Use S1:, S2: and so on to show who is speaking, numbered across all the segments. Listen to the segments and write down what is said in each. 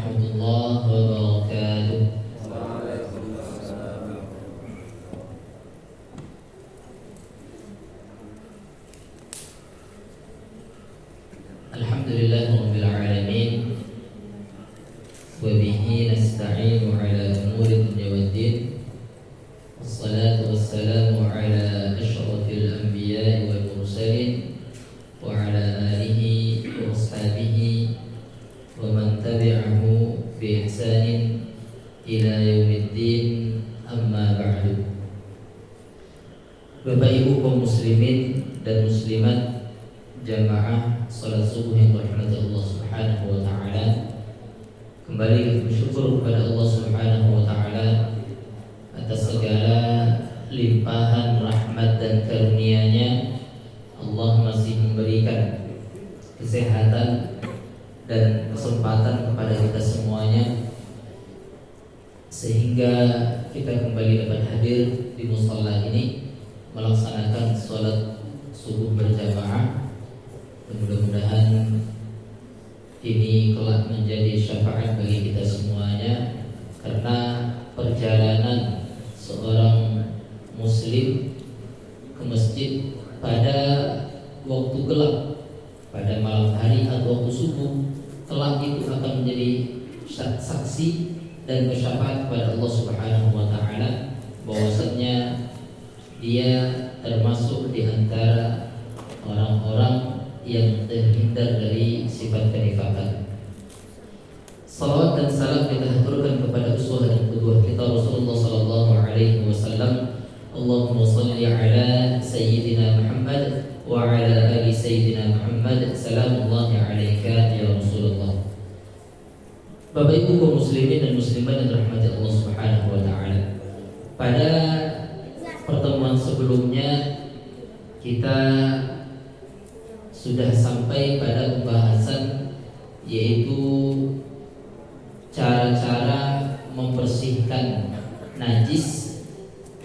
S1: warahmatullahi wabarakatuh. Alhamdulillahirabbil alamin. Wa bihi nasta'inu ala umuri dunya waddin. Wassalatu wassalamu ala asyrafil anbiya'i wal mursalin wa ala alihi wa ashabihi wa man tabi'ahu bi ihsanin ila yaumiddin, amma ba'du. Bapak Ibu kaum muslimin dan muslimat jamaah salat subuh yang dirahmati Allah Subhanahu wa taala, kembali bersyukur kepada Allah Subhanahu wa taala atas segala limpahan rahmat dan karunia-Nya. Allah masih memberikan kesehatan dan kesempatan kepada kita semuanya, sehingga kita kembali dapat hadir di musalla ini melaksanakan sholat subuh berjamaah. Mudah-mudahan ini kelak menjadi syafaat bagi kita semuanya, karena perjalanan seorang muslim ke masjid pada waktu gelap, pada malam hari atau waktu subuh, kelak itu akan menjadi saksi dan bersyafaat kepada Allah Subhanahu wa taala bahwasanya dia termasuk di antara orang-orang yang terhindar dari sifat kenifakan. Salawat dan salam kita haturkan kepada uswah dan qudwah kita Rasulullah sallallahu alaihi wasallam. Allahumma shalli ala sayyidina Muhammad wa ala ali sayyidina Muhammad. Salamullahi alaika ya Rasulullah. Bapak Ibu kaum muslimin dan muslimat yang dirahmati Allah Subhanahu wa taala. Pada pertemuan sebelumnya kita sudah sampai pada pembahasan, yaitu cara-cara membersihkan najis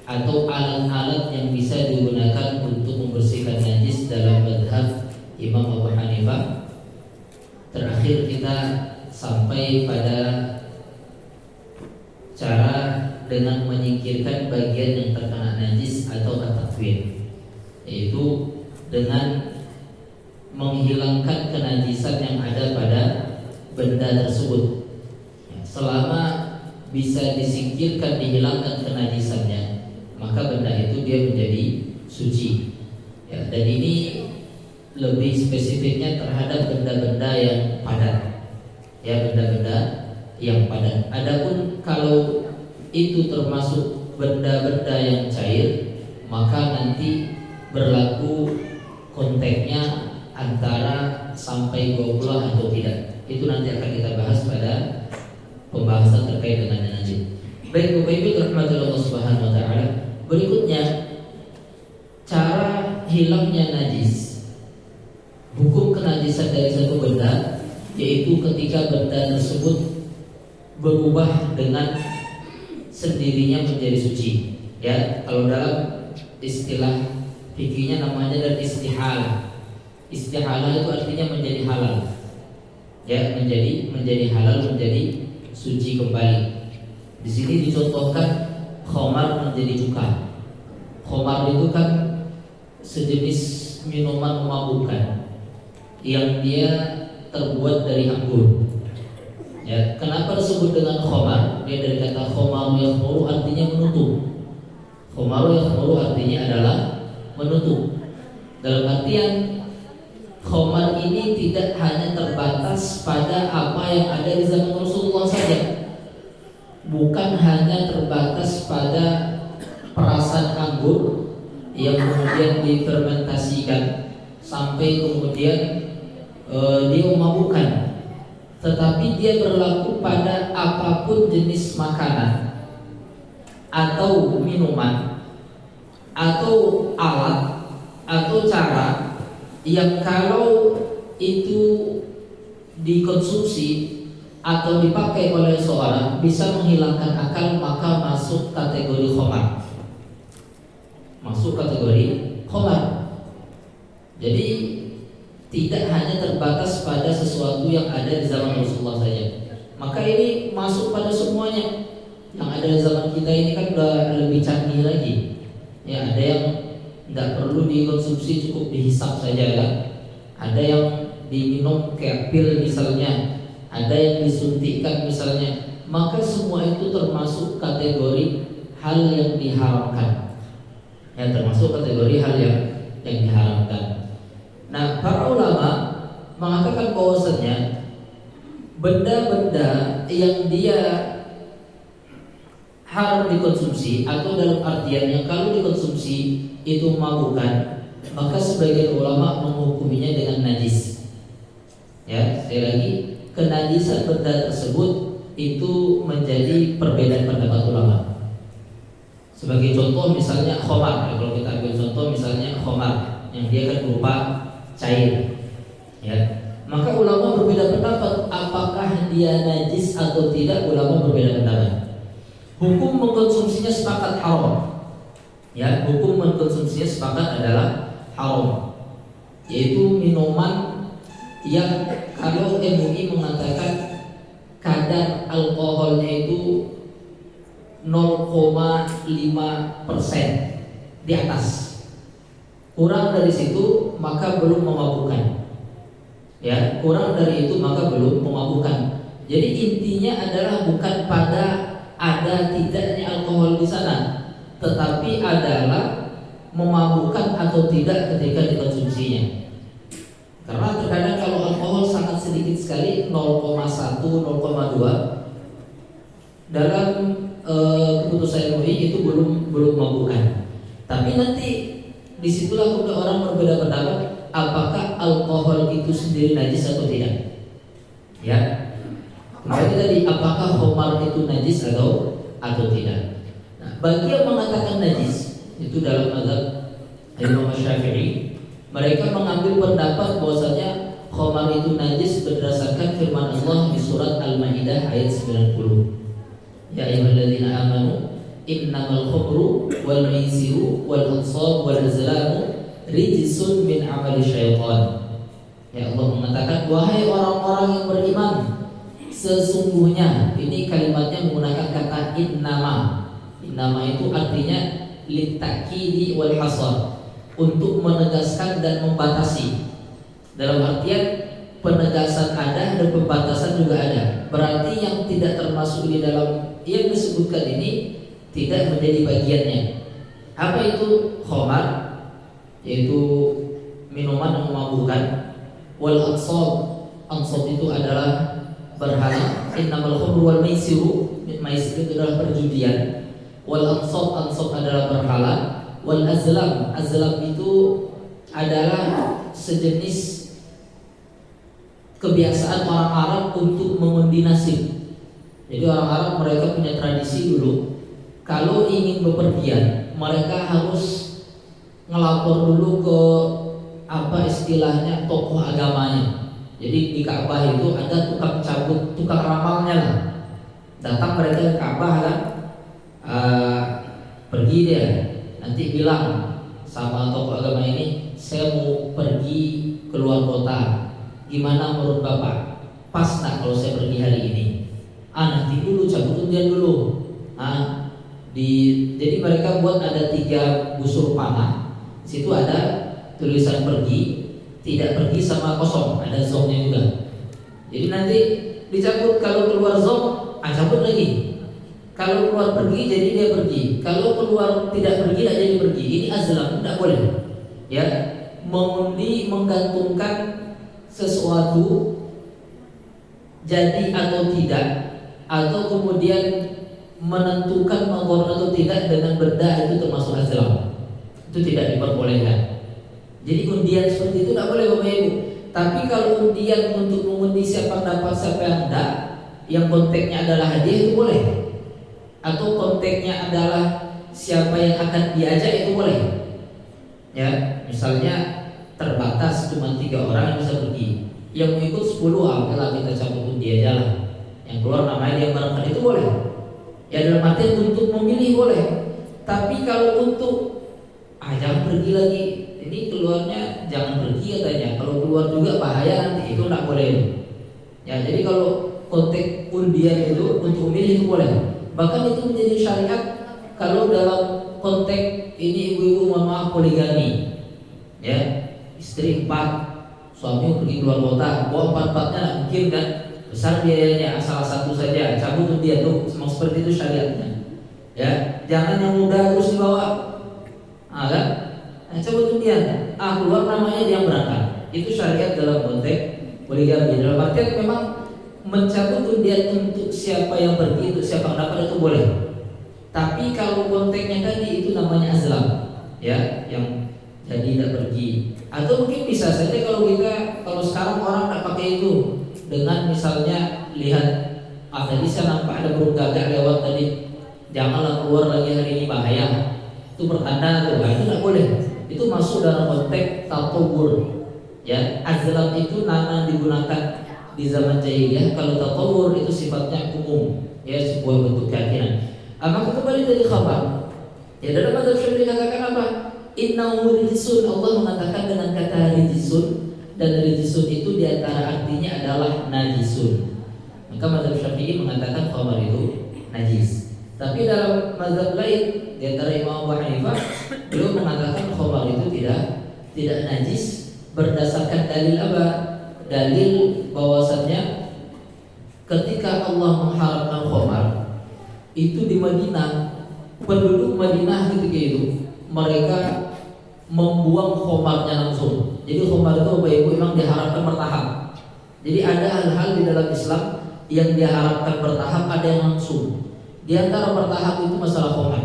S1: atau alat-alat yang bisa digunakan untuk membersihkan najis dalam mazhab Imam Abu Hanifah. Terakhir kita sampai pada cara dengan menyingkirkan bagian yang terkena najis atau at-takwin, yaitu dengan menghilangkan kenajisan yang ada pada benda tersebut. Selama bisa disingkirkan, dihilangkan kenajisannya, maka benda itu dia menjadi suci. Dan ini lebih spesifiknya terhadap benda-benda yang padat. Benda-benda yang padat. Adapun kalau itu termasuk benda-benda yang cair, maka nanti berlaku konteksnya antara sampai goblah atau tidak. Itu nanti akan kita bahas pada pembahasan terkait dengan najis. Baik Bapak Ibu rahmati Allah Subhanahu wa taala. Berikutnya, cara hilangnya najis. Hukum kenajisan dari satu benda, yaitu ketika benda tersebut berubah dengan sendirinya menjadi suci. Kalau dalam istilah fikihnya namanya dan istihalah. Istihalah itu artinya menjadi halal. Menjadi halal, menjadi suci kembali. Di sini dicontohkan khamar menjadi cuka. Khamar itu kan sejenis minuman memabukkan yang dia terbuat dari anggur. Kenapa disebut dengan khamar? Dia dari kata khamaru yakhmuru, artinya menutup. Khamaru yakhmuru artinya adalah menutup. Dalam artian khamar ini tidak hanya terbatas pada apa yang ada di zaman Rasulullah saja. Bukan hanya terbatas pada perasan anggur yang kemudian difermentasikan sampai kemudian dia memabukkan, tetapi dia berlaku pada apapun jenis makanan atau minuman atau alat atau cara yang kalau itu dikonsumsi atau dipakai oleh seorang bisa menghilangkan akal, maka masuk kategori khamar. Jadi tidak hanya terbatas pada sesuatu yang ada di zaman Rasulullah saja. Maka ini masuk pada semuanya. Yang ada di zaman kita ini kan udah lebih canggih lagi. Ya, ada yang nggak perlu dikonsumsi, cukup dihisap saja lah. Ada yang diminum kayak pil misalnya, ada yang disuntikkan misalnya. Maka semua itu termasuk kategori hal yang diharamkan. Ya, termasuk kategori hal yang diharamkan. Nah, para ulama mengatakan bahwasanya benda-benda yang dia haram dikonsumsi atau dalam artian yang kalau dikonsumsi itu memabukkan, maka sebagian ulama menghukuminya dengan najis. Ya, sekali lagi, kenajisan benda tersebut itu menjadi perbedaan pendapat ulama. Sebagai contoh misalnya khamar, kalau kita ambil contoh misalnya khamar yang dia kan berupa cair, ya. Maka ulama berbeda pendapat apakah dia najis atau tidak. Ulama berbeda pendapat. Hukum mengkonsumsinya sepakat haram. Ya, hukum mengkonsumsinya sepakat adalah haram. Yaitu minuman yang kalau MUI mengatakan kadar alkoholnya itu 0,5% di atas. Kurang dari situ maka belum memabukkan. Ya, kurang dari itu maka belum memabukkan. Jadi intinya adalah bukan pada ada tidaknya alkohol di sana, tetapi adalah memabukkan atau tidak ketika dikonsumsinya. Karena terkadang kalau alkohol sangat sedikit sekali 0,1, 0,2 dalam keputusan MUI itu belum memabukkan. Tapi nanti disitulah kemudian orang berbeda pendapat apakah alkohol itu sendiri najis atau tidak. Ya, kembali tadi apakah khamar itu najis atau tidak. Nah, bagi yang mengatakan najis itu dalam mazhab Imam Syafi'i, mereka mengambil pendapat bahwasanya khamar itu najis berdasarkan firman Allah di surat Al-Maidah ayat 90. Ya ayyuhalladzina amanu innamal khamru wal maisiru wal ansab wal azlamu rijsun min amali syaitan. Ya, Allah mengatakan wahai orang-orang yang beriman, sesungguhnya, ini kalimatnya menggunakan kata innama. Innama itu artinya litakidi wal hasar, untuk menegaskan dan membatasi. Dalam artian penegasan ada dan pembatasan juga ada. Berarti yang tidak termasuk di dalam yang disebutkan ini tidak menjadi bagiannya. Apa itu khamar? Yaitu minuman yang memabukkan. Wal ansab itu adalah berhala. Innamal khamru wal maisiru, maisir itu adalah perjudian. Wal ansab adalah berhala. Wal azlam itu adalah sejenis kebiasaan orang Arab untuk mengundi nasib. Jadi orang Arab mereka punya tradisi dulu, kalau ingin bepergian mereka harus ngelapor dulu ke apa istilahnya tokoh agamanya. Jadi di Ka'bah itu ada tukang cabut, tukang ramalnya lah. Datang mereka ke Ka'bah kan, pergi dia, nanti bilang sama tokoh agama ini, saya mau pergi keluar kota, gimana menurut Bapak? Pas nggak kalau saya pergi hari ini? Nanti dulu cabut undian dulu. Jadi mereka buat ada 3 busur panah. Di situ ada tulisan pergi, tidak pergi sama kosong, ada zongnya juga. Jadi nanti dicabut, kalau keluar zong, cabut lagi. Kalau keluar pergi, jadi dia pergi. Kalau keluar tidak pergi, tidak jadi pergi. Ini azlam, tidak boleh. Ya, mengundi, menggantungkan sesuatu jadi atau tidak, atau kemudian menentukan mengor atau tidak dengan benda itu termasuk azlam. Itu tidak diperbolehkan. Jadi undian seperti itu tidak boleh Bapak Ibu. Tapi kalau undian untuk mengundi siapa dapat siapa yang tidak, yang konteksnya adalah hadiah itu boleh. Atau konteksnya adalah siapa yang akan diajak itu boleh. Ya, misalnya terbatas cuma 3 orang yang bisa pergi. Yang mengikut 10, apalah kita cabut undi aja lah. Yang keluar namanya dia barangkali itu boleh. Ya dalam arti untuk memilih boleh. Tapi kalau untuk jangan pergi lagi, ini keluarnya jangan pergi katanya. Kalau keluar juga bahaya nanti, itu tidak boleh. Ya, jadi kalau konteks undian itu untuk memilih itu boleh. Bahkan itu menjadi syariat kalau dalam konteks ini ibu-ibu mohon maaf poligami, ya istri 4, suami pergi keluar kota, bawa 4-4-nya nggak mungkin kan, besar biayanya, salah satu saja cabut undian tuh, seperti itu syariatnya. Ya jangan yang muda terus dibawa, kan? Cabut undian, keluar namanya dia berangkat. Itu syariat dalam konteks poligami. Dalam artian memang mencabut undian untuk siapa yang pergi, untuk siapa yang dapat itu boleh. Tapi kalau konteksnya tadi itu namanya azlam, ya, yang jadi tidak pergi. Atau mungkin bisa saja kalau sekarang orang tidak pakai itu dengan misalnya lihat tadi saya nampak ada burung gagak lewat tadi, janganlah keluar lagi hari ini bahaya. Itu pertanda tuh, itu tidak boleh. Itu masuk dalam konteks tatawur. Ya, azlam itu nama digunakan di zaman jahiliyah. Kalau tatawur itu sifatnya umum, ya sebuah bentuk keyakinan. Maka kembali dari khabar, ya dalam mazhab Syafi'i dikatakan apa? Innahu rijsun. Allah mengatakan dengan kata rijsun, dan rijsun itu diantara artinya adalah najisun. Maka mazhab Syafi'i mengatakan khabar itu najis. Tapi dalam mazhab lain, diantara Imam Abu Hanifah, beliau mengatakan khabar itu tidak najis. Berdasarkan dalil apa? Dalil bahwasannya ketika Allah mengharamkan khamar itu di Madinah, penduduk Madinah ketika itu mereka membuang khamarnya langsung. Jadi khamar itu Bapak Ibu memang diharapkan bertahap. Jadi ada hal-hal di dalam Islam yang diharapkan bertahap, ada yang langsung. Di antara bertahap itu masalah khamar,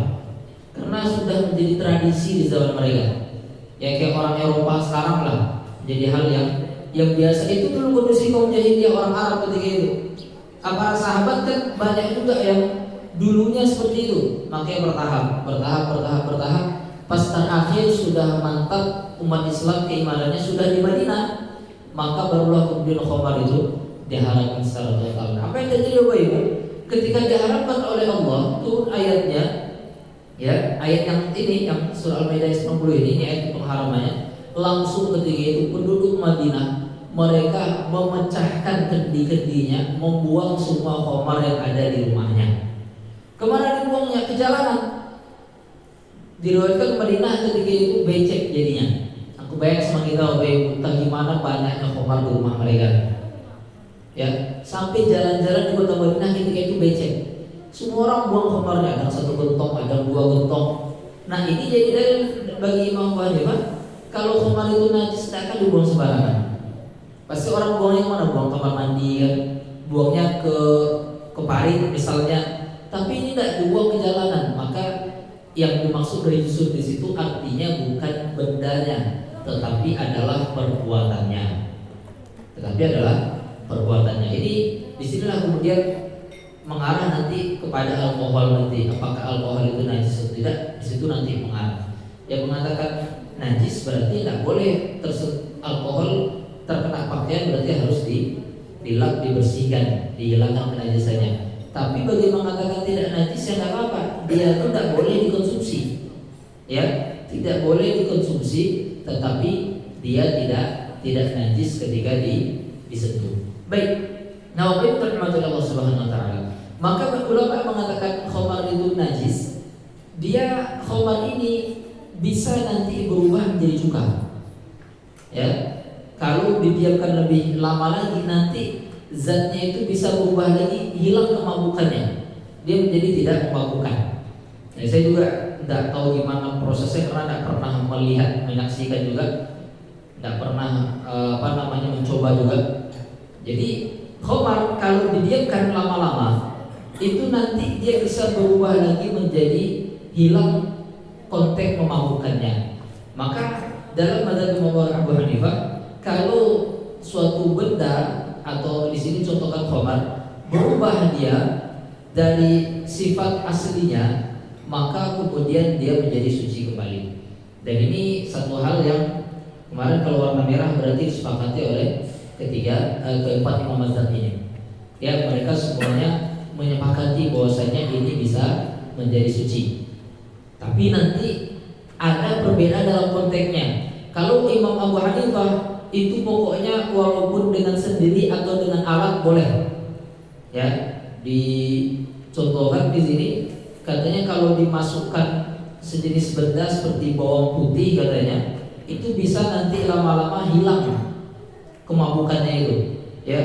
S1: karena sudah menjadi tradisi di zaman mereka. Ya kayak orang Eropa sekarang lah, jadi hal yang biasa. Itu dulu kondisi kaum jahiliyah orang Arab ketika itu. Para sahabat kan banyak juga yang dulunya seperti itu, makanya bertahap. Pas terakhir sudah mantap umat Islam keimanannya sudah di Madinah, maka barulah kemudian khamar itu diharamkan secara total. Apa yang terjadi Bapak Ibu? Ketika diharamkan oleh Allah, turun ayatnya, ya ayat yang ini yang surah Al-Maidah 90 ini ayat pengharamannya. Langsung ketika itu penduduk Madinah mereka memecahkan kendi-kendinya, membuang semua khamar yang ada di rumahnya. Kemana dibuangnya? Ke jalanan. Diriwayatkan Madinah ketika itu becek jadinya. Aku bayang sama kita, entah gimana banyaknya khamar di rumah mereka. Ya, sampai jalan-jalan di kota Madinah ketika itu becek. Semua orang buang khamarnya, ada 1 gentong, ada 2 gentong. Nah ini jadi dalil bagi Imam Abu Hanifah, kalau khamar itu najis tidak akan dibuang sembarangan. Pasti orang buangnya kemana? Buang kamar mandi kan, buangnya ke parit misalnya. Tapi ini tidak dibuang ke jalanan. Maka yang dimaksud rijsun di situ artinya bukan bendanya, tetapi adalah perbuatannya. Jadi disinilah kemudian mengarah nanti kepada alkohol nanti. Apakah alkohol itu najis atau tidak? Di situ nanti mengarah. Yang mengatakan najis berarti tidak boleh alkohol terkena pakaian, berarti harus dilap, dibersihkan, dihilangkan kenajisannya. Tapi bagi mengatakan tidak najis ya nggak apa-apa, dia itu tidak boleh dikonsumsi, ya tidak boleh dikonsumsi, tetapi dia tidak najis ketika disentuh. Baik, nah waktu itu terhormat Allah Subhanahu Wa Taala. Maka ulama mengatakan khamar itu najis, dia khamar ini bisa nanti berubah menjadi cuka, ya. Kalau didiamkan lebih lama lagi nanti zatnya itu bisa berubah lagi, hilang kemabukannya, dia menjadi tidak memabukkan. Jadi saya juga tidak tahu gimana prosesnya karena tidak pernah melihat, menyaksikan juga, tidak pernah mencoba juga. Jadi khamar kalau didiamkan lama-lama itu nanti dia bisa berubah lagi menjadi hilang konteks memabukkannya. Maka dalam mazhab Imam Abu Hanifah, kalau suatu benda atau di sini contohkan khamar berubah dia dari sifat aslinya, maka kemudian dia menjadi suci kembali. Dan ini satu hal yang kemarin kalau warna merah berarti disepakati oleh keempat imam mazhab ini. Ya, mereka semuanya menyepakati bahwasanya ini bisa menjadi suci. Tapi nanti ada perbedaan dalam konteksnya. Kalau Imam Abu Hanifah itu pokoknya walaupun dengan sendiri atau dengan alat boleh. Ya, dicontohkan di sini katanya kalau dimasukkan sejenis benda seperti bawang putih katanya itu bisa nanti lama-lama hilang kemabukannya itu, ya,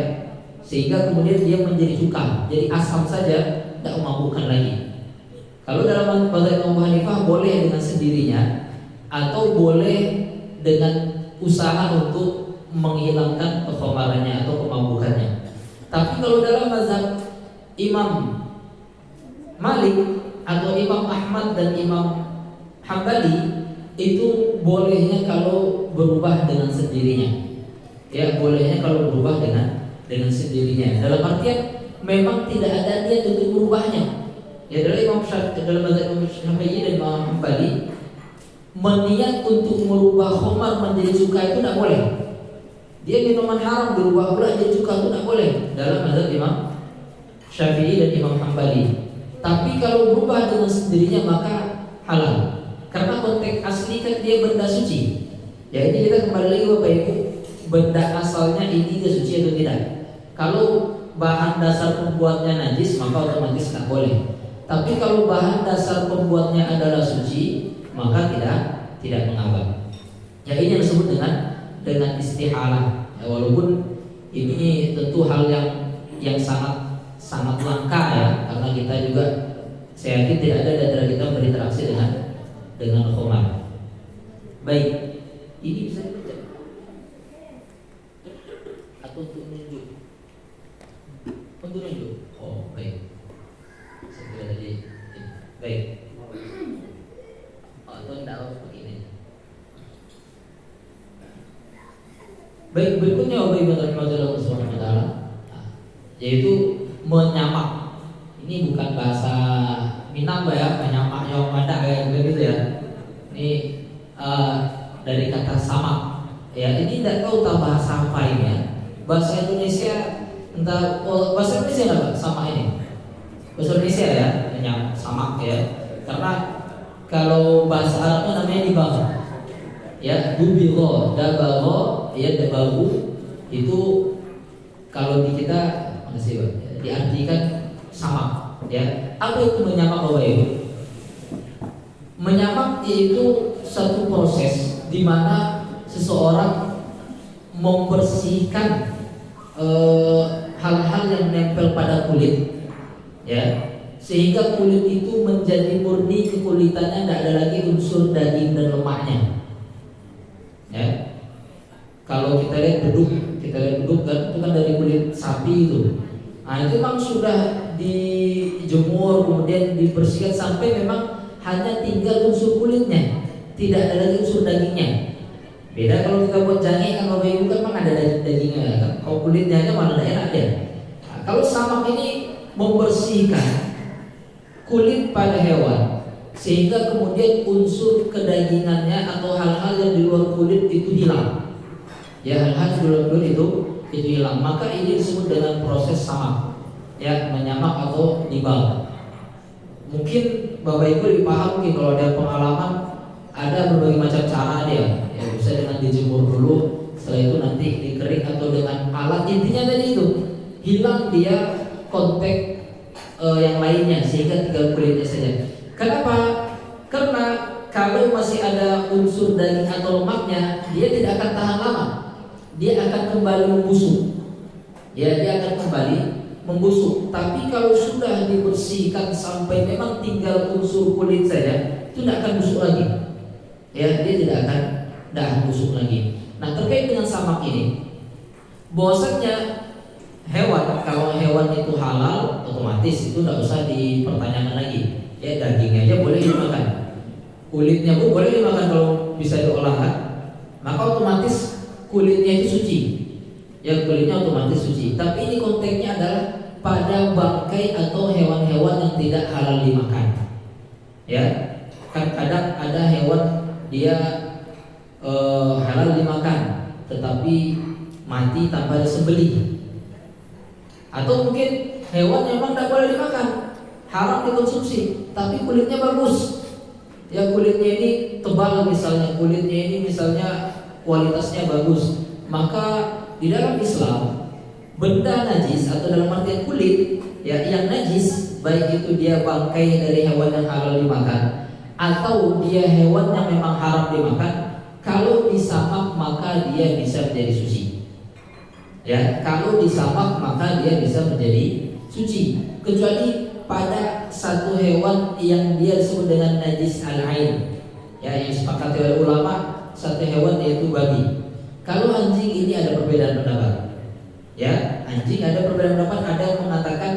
S1: sehingga kemudian dia menjadi cuka, jadi asam saja, tidak memabukkan lagi. Kalau dalam mazhab Imam Abu Hanifah boleh dengan sendirinya atau boleh dengan usaha untuk menghilangkan kekhamarannya atau kemabukannya. Tapi kalau dalam mazhab Imam Malik atau Imam Ahmad dan Imam Hambali itu bolehnya kalau berubah dengan sendirinya. Ya, bolehnya kalau berubah dengan sendirinya. Dalam artian memang tidak ada niat untuk merubahnya. Ya, dalam mazhab Imam Syafi'i dan Imam Hambali meniat untuk merubah khamar menjadi cuka itu tidak boleh. Dia minuman haram berubah pula jadi cuka itu tidak boleh dalam mazhab Imam Syafi'i dan Imam Hambali. Tapi kalau berubah dengan sendirinya maka halal. Karena konteks asli kan dia benda suci. Ya, ini kita kembali lagi Bapak Ibu, benda asalnya ini dia suci atau tidak. Kalau bahan dasar pembuatnya najis maka otomatis tidak boleh. Tapi kalau bahan dasar pembuatnya adalah suci maka tidak mengapa. Ya, ini yang disebut dengan istihalah. Ya, walaupun ini tentu hal yang sangat langka ya, karena kita juga saya yakin tidak ada dari kita berinteraksi dengan khamar. Baik, ini bisa dibaca atau untuk menunjuk? Untuk menunjuk. Oh, baik. Saya tadi. Baik. Atau tidak seperti ini. Baik, berikutnya Allah Subhanahu wa taala yaitu menyamak. Ini bukan bahasa Minang ya, menyamak yang ada kayak gitu ya. Ini dari kata samak. Ya, ini tidak tahu bahasa apa ini ya. Bahasa Indonesia entah bahasa Indonesia apa sama ini. Bahasa Indonesia ya, menyamak samak ya. Karena kalau bahasa Arabnya namanya dibagh. Ya, dubigho, dabagho, ya dabagu itu kalau di kita makasih Pak, diartikan samak, ya. Apa itu menyamak Bapak Ibu? Menyamak yaitu satu proses di mana seseorang membersihkan hal-hal yang nempel pada kulit, ya. Sehingga kulit itu menjadi murni kekulitannya, tidak ada lagi unsur daging dan lemaknya. Ya, kalau kita lihat beduk kan itu kan dari kulit sapi itu. Nah, itu memang sudah dijemur kemudian dibersihkan sampai memang hanya tinggal unsur kulitnya, tidak ada lagi unsur dagingnya. Beda kalau kita buat jange kan Bapak Ibu kan memang ada dagingnya kan. Kalau kulitnya aja mana ada enak dia. Nah, kalau samak ini membersihkan kulit pada hewan sehingga kemudian unsur kedagingannya atau hal-hal yang di luar kulit itu hilang. Ya, hal-hal di luar kulit itu hilang. Maka ini disebut dengan proses samak. Ya, menyamak atau dibagh. Mungkin Bapak Ibu lebih paham mungkin kalau ada pengalaman, ada berbagai macam cara dia. Ya, bisa dengan dijemur dulu, setelah itu nanti dikerik atau dengan alat. Intinya tadi itu hilang dia kontak yang lainnya sehingga tinggal kulitnya saja. Kenapa? Karena kalau masih ada unsur daging atau lemaknya, dia tidak akan tahan lama. Dia akan kembali membusuk. Ya, dia akan kembali membusuk. Tapi kalau sudah dibersihkan sampai memang tinggal unsur kulit saja, itu tidak akan busuk lagi. Ya, dia tidak akan busuk lagi. Nah, terkait dengan samak ini, bahwasanya hewan, kalau hewan itu halal, otomatis itu tidak usah dipertanyakan lagi. Ya, dagingnya aja boleh dimakan, kulitnya pun boleh dimakan kalau bisa diolah kan. Maka otomatis kulitnya itu suci. Ya, kulitnya otomatis suci. Tapi ini konteksnya adalah pada bangkai atau hewan-hewan yang tidak halal dimakan. Ya, kan kadang ada hewan dia halal dimakan, tetapi mati tanpa disembelih. Atau mungkin hewan memang tidak boleh dimakan, haram dikonsumsi, tapi kulitnya bagus. Ya, kulitnya ini tebal misalnya, kulitnya ini misalnya kualitasnya bagus. Maka di dalam Islam benda najis atau dalam artian kulit ya yang najis, baik itu dia bangkai dari hewan yang halal dimakan atau dia hewan yang memang haram dimakan, kalau disamak maka dia bisa menjadi suci. Ya, kalau disamak maka dia bisa menjadi suci, kecuali pada satu hewan yang dia disebut dengan najis al-ain. Ya, yang sepakati oleh ulama satu hewan yaitu babi. Kalau anjing ini ada perbedaan pendapat. Ya, anjing ada perbedaan pendapat. Ada yang mengatakan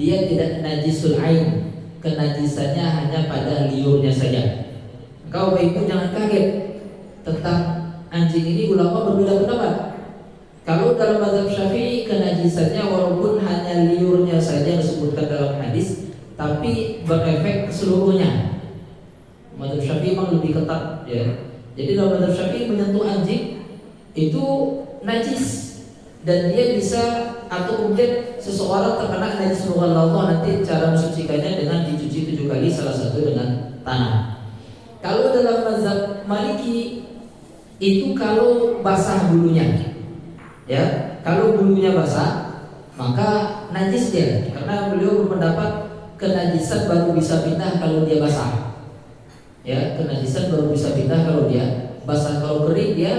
S1: dia tidak najisul ain, kenajisannya hanya pada liurnya saja. Kau baik itu jangan kaget tentang anjing ini, ulama berbeda pendapat. Kalau dalam mazhab Syafi'i kenajisannya walaupun hanya liurnya saja disebutkan dalam hadis, tapi berefek seluruhnya. Mazhab Syafi'i memang lebih ketat ya. Jadi dalam mazhab Syafi'i menyentuh anjing itu najis dan dia bisa, atau kemudian seseorang terkena najis Allah, nanti cara mensucikannya dengan dicuci 7 kali, salah satu dengan tanah. Kalau dalam mazhab Maliki itu kalau basah bulunya, ya kalau bulunya basah maka najis dia, karena beliau berpendapat kenajisan baru bisa pindah kalau dia basah. Ya, kenajisan baru bisa pindah kalau dia basah. Kalau kering dia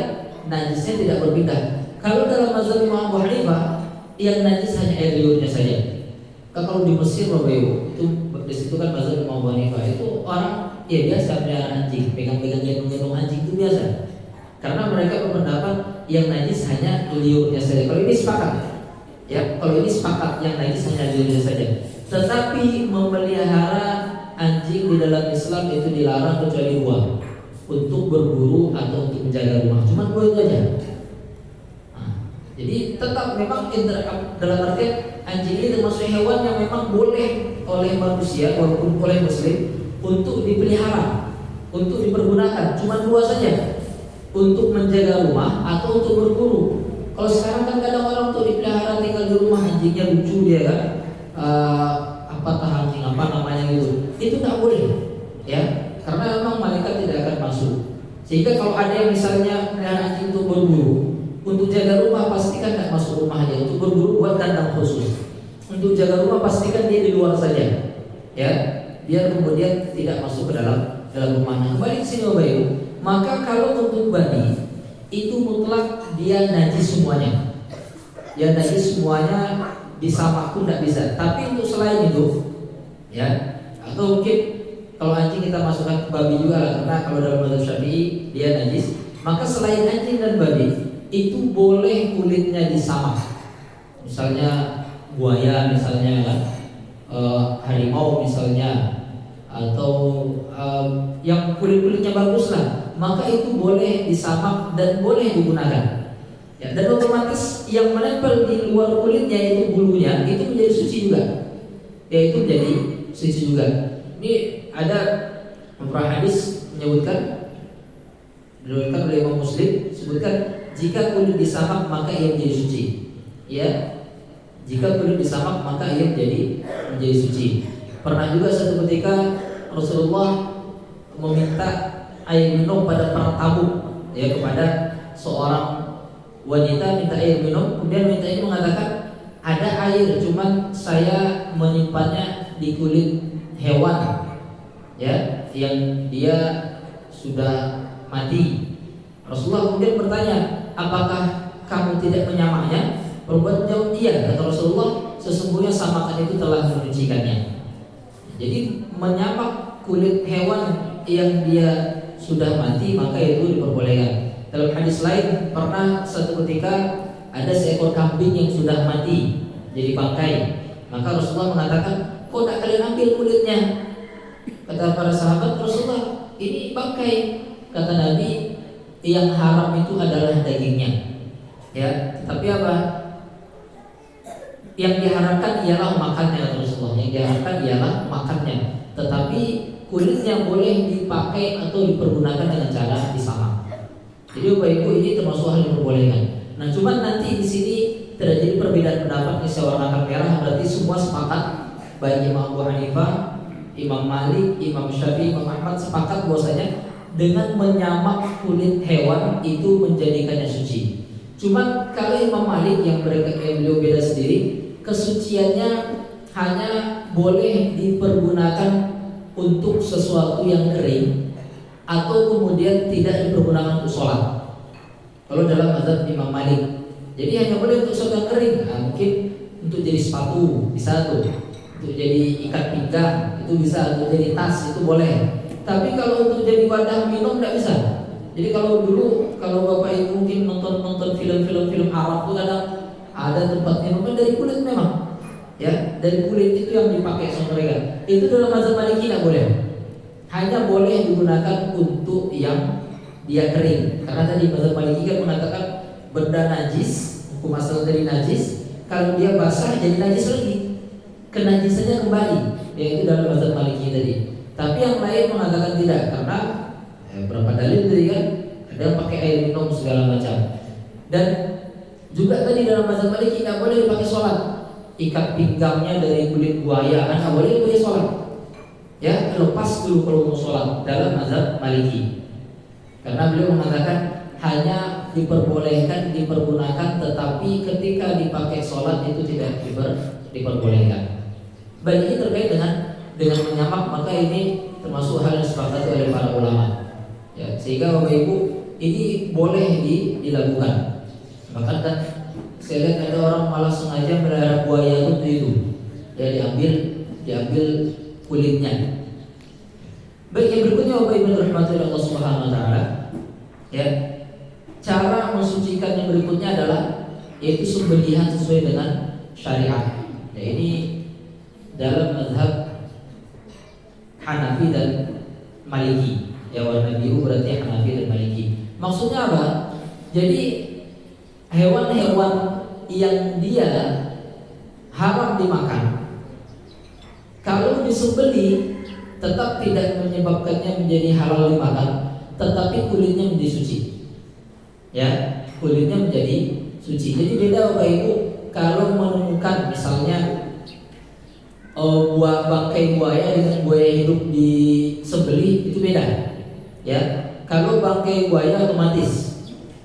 S1: najisnya tidak berpindah. Kalau dalam mazhab Imam Abu Hanifah yang najis hanya air liurnya saja. Kalau di Mesir Bapak Ibu, itu di situ kan mazhab Imam Abu Hanifah itu orang ya biasa pelihara anjing, pegang-pegang gendong anjing itu biasa. Karena mereka berpendapat yang najis hanya liurnya saja. Kalau ini sepakat, ya kalau ini sepakat yang najis hanya liurnya saja. Tetapi memelihara anjing di dalam Islam itu dilarang kecuali 2, untuk berburu atau untuk menjaga rumah. Cuma 2 itu aja. Jadi tetap memang dalam artian anjing ini termasuk hewan yang memang boleh oleh manusia walaupun oleh muslim untuk dipelihara, untuk dipergunakan. Cuma 2 saja, untuk menjaga rumah atau untuk berburu. Kalau sekarang kan kadang orang untuk dipelihara tinggal di rumah, anjingnya lucu dia kan, anjing apa namanya gitu, itu nggak boleh, ya, karena memang malaikat tidak akan masuk. Sehingga kalau ada yang misalnya melihara anjing untuk berburu, untuk jaga rumah pastikan nggak masuk rumahnya. Untuk berburu buat kandang khusus. Untuk jaga rumah pastikan dia di luar saja, ya, biar kemudian tidak masuk ke dalam rumah. Nah, kembali ke sini Bapak Ibu. Maka kalau untuk babi itu mutlak dia najis semuanya. Dia najis semuanya, disamak pun tidak bisa. Tapi untuk selain itu, ya, atau mungkin kalau anjing kita masukkan ke babi juga lah, karena kalau dalam mazhab Syafi'i dia najis. Maka selain anjing dan babi itu boleh kulitnya disamak. Misalnya buaya misalnya kan, harimau misalnya, atau yang kulit-kulitnya bagus lah, maka itu boleh disamak dan boleh digunakan. Ya, dan otomatis yang menempel di luar kulitnya itu bulunya itu menjadi suci juga. Ya, itu menjadi suci juga. Ini ada beberapa hadis menyebutkan, diriwayatkan oleh Imam Muslim, sebutkan jika kulit disamak maka ia menjadi suci. Ya, jika kulit disamak maka ia menjadi suci. Pernah juga satu ketika Rasulullah meminta air minum pada para tamu, ya, kepada seorang wanita minta air minum, kemudian wanita ini mengatakan ada air, cuman saya menyimpannya di kulit hewan, ya, yang dia sudah mati. Rasulullah kemudian bertanya, apakah kamu tidak menyamaknya? Perbuatan jawab iya. Kata Rasulullah, sesungguhnya samakan itu telah menyucikannya. Jadi menyamak kulit hewan yang dia sudah mati maka itu diperbolehkan. Dalam hadis lain pernah satu ketika ada seekor kambing yang sudah mati jadi bangkai, maka Rasulullah mengatakan, kok tak kalian ambil kulitnya? Kata para sahabat, Rasulullah ini bangkai. Kata Nabi, yang haram itu adalah dagingnya, ya, tapi apa? Yang diharamkan ialah makannya, kata Rasulullah. Yang diharamkan ialah makannya, tetapi kulitnya boleh dipakai atau dipergunakan dengan cara disamak. Jadi Bapak Ibu, ini termasuk hal yang diperbolehkan. Nah, cuman nanti di sini terjadi perbedaan pendapat di warna merah. Berarti semua sepakat, baik Imam Abu Hanifah, Imam Malik, Imam Syafi'i, Imam Ahmad sepakat bahwasanya dengan menyamak kulit hewan itu menjadikannya suci. Cuman kalau Imam Malik yang beliau beda sendiri, kesuciannya hanya boleh dipergunakan untuk sesuatu yang kering atau kemudian tidak dipergunakan untuk sholat. Kalau dalam mazhab Imam Malik, jadi hanya boleh untuk sesuatu yang kering. Nah, mungkin untuk jadi sepatu bisa tuh, untuk jadi ikat pinggang itu bisa, untuk jadi tas itu boleh. Tapi kalau untuk jadi wadah minum tidak bisa. Jadi kalau dulu, kalau Bapak Ibu mungkin nonton film Arab tuh kadang ada tempat minumnya dari kulit memang, ya, dari kulit itu yang dipakai sama mereka. Itu dalam mazhab Maliki tidak boleh. Hanya boleh digunakan untuk yang dia kering. Karena tadi mazhab Maliki kan mengatakan benda najis, hukum asal dari najis, kalau dia basah jadi najis lagi, kenajisannya kembali. Yaitu dalam mazhab Maliki tadi. Tapi yang lain mengatakan tidak, karena berapa dalil tadi kan, ada yang pakai air minum segala macam. Dan juga tadi dalam mazhab Maliki tidak boleh dipakai sholat. Ikat pinggangnya dari kulit buaya, nggak boleh dipakai sholat. Ya, lepas dulu kalau mau sholat dalam mazhab Maliki. Karena beliau mengatakan hanya diperbolehkan, dipergunakan, tetapi ketika dipakai sholat itu tidak diperbolehkan. Baik, ini terkait dengan menyamak, maka ini termasuk hal yang disepakati oleh para ulama. Ya, sehingga Bapak Ibu ini boleh dilakukan. Bahkan kan saya lihat ada orang malah sengaja melihara buaya itu, ya diambil kulitnya. Baik, yang berikutnya Bapak Ibu rahmati Allah Subhanahu wa taala. Ya. Cara mensucikan yang berikutnya adalah yaitu sembelihan sesuai dengan syariat. Ya, ini dalam mazhab Hanafi dan Maliki. Ya, warna biru berarti Hanafi dan Maliki. Maksudnya apa? Jadi hewan-hewan yang dia haram dimakan, kalau disembelih tetap tidak menyebabkannya menjadi halal dimakan, tetapi kulitnya menjadi suci. Ya, kulitnya menjadi suci. Jadi beda Bapak Ibu kalau menemukan misalnya buah bangkai buaya dengan buaya hidup disembelih, itu beda. Ya, kalau bangkai buaya otomatis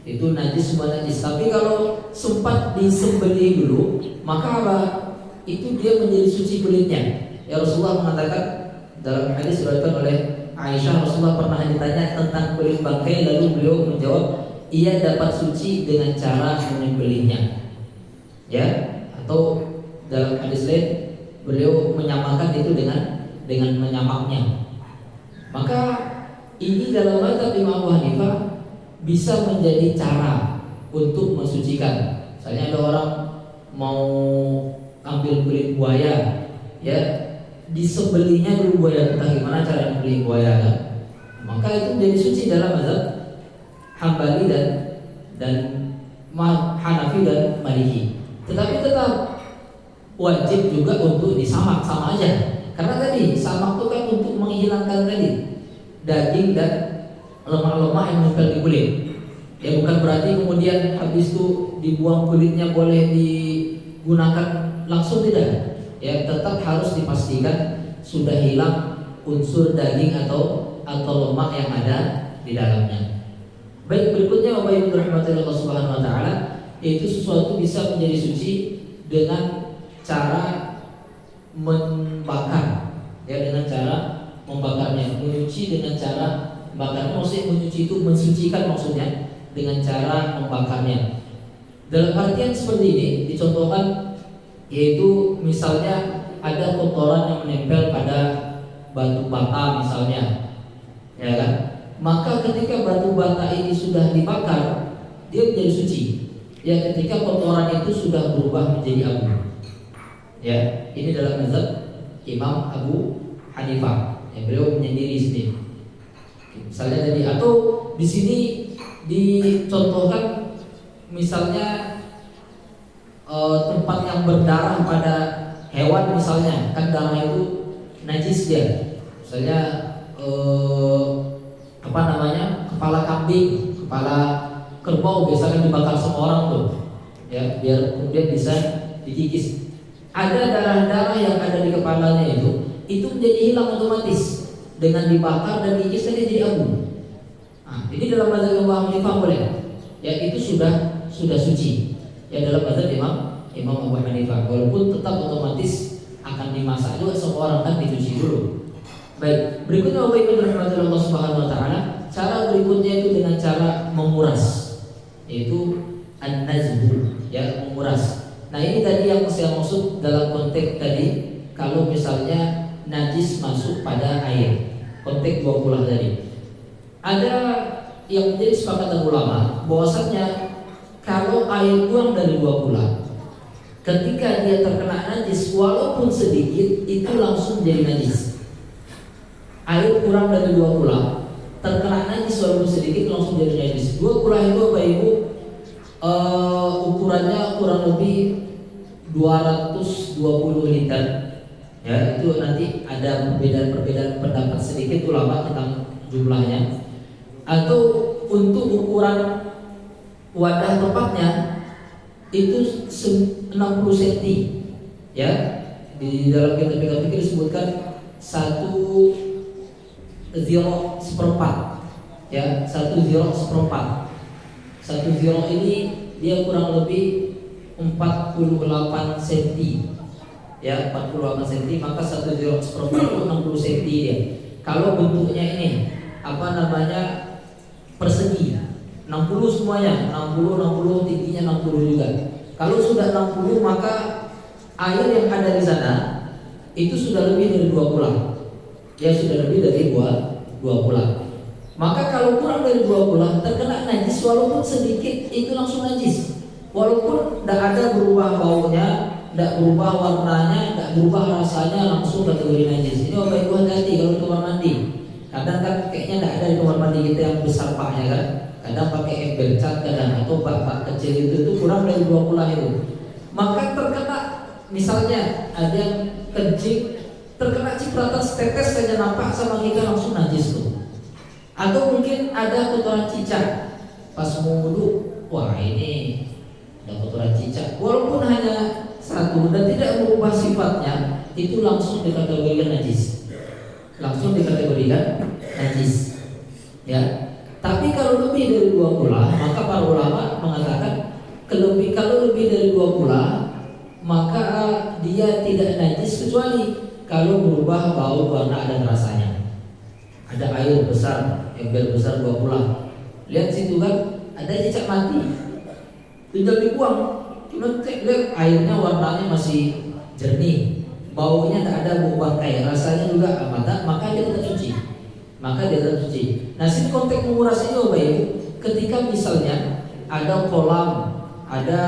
S1: itu najis, semua najis. Tapi kalau sempat disembelih dulu, maka apa? Itu dia menjadi suci kulitnya. Ya, Rasulullah mengatakan dalam hadis diriwayatkan oleh Aisyah, Rasulullah pernah ditanya tentang kulit bangkai, lalu beliau menjawab, ia dapat suci dengan cara menyembelihnya. Ya, atau dalam hadis lain beliau menyamakan itu dengan menyamaknya. Maka ini dalam mazhab Imam Abu Hanifah bisa menjadi cara untuk mensucikan. Misalnya ada orang mau ambil kulit buaya, ya, disembelihnya dulu buaya, entah gimana cara membeli buaya kan? Maka itu menjadi suci dalam mazhab Hambali dan Hanafi dan Maliki. Tetapi tetap wajib juga untuk disamak, sama aja. Karena tadi samak itu kan untuk menghilangkan tadi daging dan lemak-lemak yang menempel di kulit. Ya, bukan berarti kemudian habis itu dibuang kulitnya, boleh digunakan langsung, tidak. Ya, tetap harus dipastikan sudah hilang unsur daging atau lemak yang ada di dalamnya. Baik, berikutnya Bapak Ibu rahmatullahi Allah Subhanahu wa taala, yaitu sesuatu bisa menjadi suci dengan cara membakar. Ya, dengan cara membakarnya, menyuci dengan cara membakar. Maksudnya menyuci itu mensucikan, maksudnya dengan cara membakarnya. Dalam artian seperti ini dicontohkan, yaitu misalnya ada kotoran yang menempel pada batu bata misalnya, ya kan? Maka ketika batu bata ini sudah dibakar, dia menjadi suci. Ya, ketika kotoran itu sudah berubah menjadi abu. Ya, ini dalam mazhab Imam Abu Hanifah. Ya, beliau menyendiri sini. Misalnya tadi, atau di sini dicontohkan misalnya tempat yang berdarah pada hewan misalnya, kan darah itu najis dia. Misalnya kepala kambing, kepala kerbau biasanya dibakar sama orang tuh, ya, biar kemudian bisa dikikis. Ada darah-darah yang ada di kepalanya itu menjadi hilang otomatis dengan dibakar dan dikikis, tadi jadi abu. Nah, ini dalam mazhab Imam Hanifah boleh. Ya, itu sudah sudah suci. Ya dalam mazhab Imam Abu Hanifah, walaupun tetap otomatis akan dimasak juga, semua orang kan dicuci dulu. Baik, berikutnya Bapak Ibu rahmatullah Allah Subhanahu wa taala, cara berikutnya itu dengan cara menguras, yaitu an-nazbu, ya, menguras. Nah, ini tadi yang saya maksud dalam konteks tadi, kalau misalnya najis masuk pada air, konteks 20 tadi. Ada yang menjadi sepakatan ulama bahwasanya kalau air kurang dari 20, ketika dia terkena najis walaupun sedikit itu langsung jadi najis. Air kurang dari 20 terkena najis walaupun sedikit langsung jadi najis. 20 itu Bapak Ibu ukurannya kurang lebih 220 liter. Ya, itu nanti ada perbedaan pendapat sedikit ulama tentang jumlahnya. Atau untuk ukuran wadah tempatnya itu 60 cm. Ya, di dalam kitab fikih disebutkan 1 ziro seperempat. Ya, 1 ziro seperempat. 1 ziro ini dia kurang lebih 48 cm. Ya, 48 cm, maka 1 ziro seperempat itu 60 cm dia. Kalau bentuknya ini apa namanya, persegi, 60 semuanya, 60 tingginya 60 juga. Kalau sudah 60 maka air yang ada di sana itu sudah lebih dari 20. Ya, sudah lebih dari 20. Maka kalau kurang dari 20 terkena najis walaupun sedikit itu langsung najis. Walaupun tidak ada berubah baunya, tidak berubah warnanya, tidak berubah rasanya, langsung kategori najis. Ini Bapak Ibu hati-hati kalau di kamar mandi. Kadang kan kayaknya tidak ada di kamar mandi kita yang besar paknya kan. Kadang pakai ember cat, kadang atau bak kecil itu kurang dari 20 itu. Maka terkena, misalnya ada yang kencing, terkena cipratan setetes saja nampak sama kita langsung najis tuh. Atau mungkin ada kotoran cicak pas mau wudu, wah ini ada kotoran cicak, walaupun hanya satu dan tidak berubah sifatnya, itu langsung dikategorikan najis. Langsung dikategorikan najis. Ya. Tapi kalau lebih dari 20, maka para ulama mengatakan kalau lebih dari 20 maka dia tidak najis kecuali kalau berubah bau, warna dan rasanya. Ada air besar, ember besar 20. Lihat situ kan ada cicak mati. Tinggal dibuang. Cuma lihat airnya warnanya masih jernih, baunya tidak ada bau bangkai, rasanya juga amat, maka dia tetap suci. Nah, sini konteks menguras ini Bapak Ibu, ketika misalnya ada kolam, ada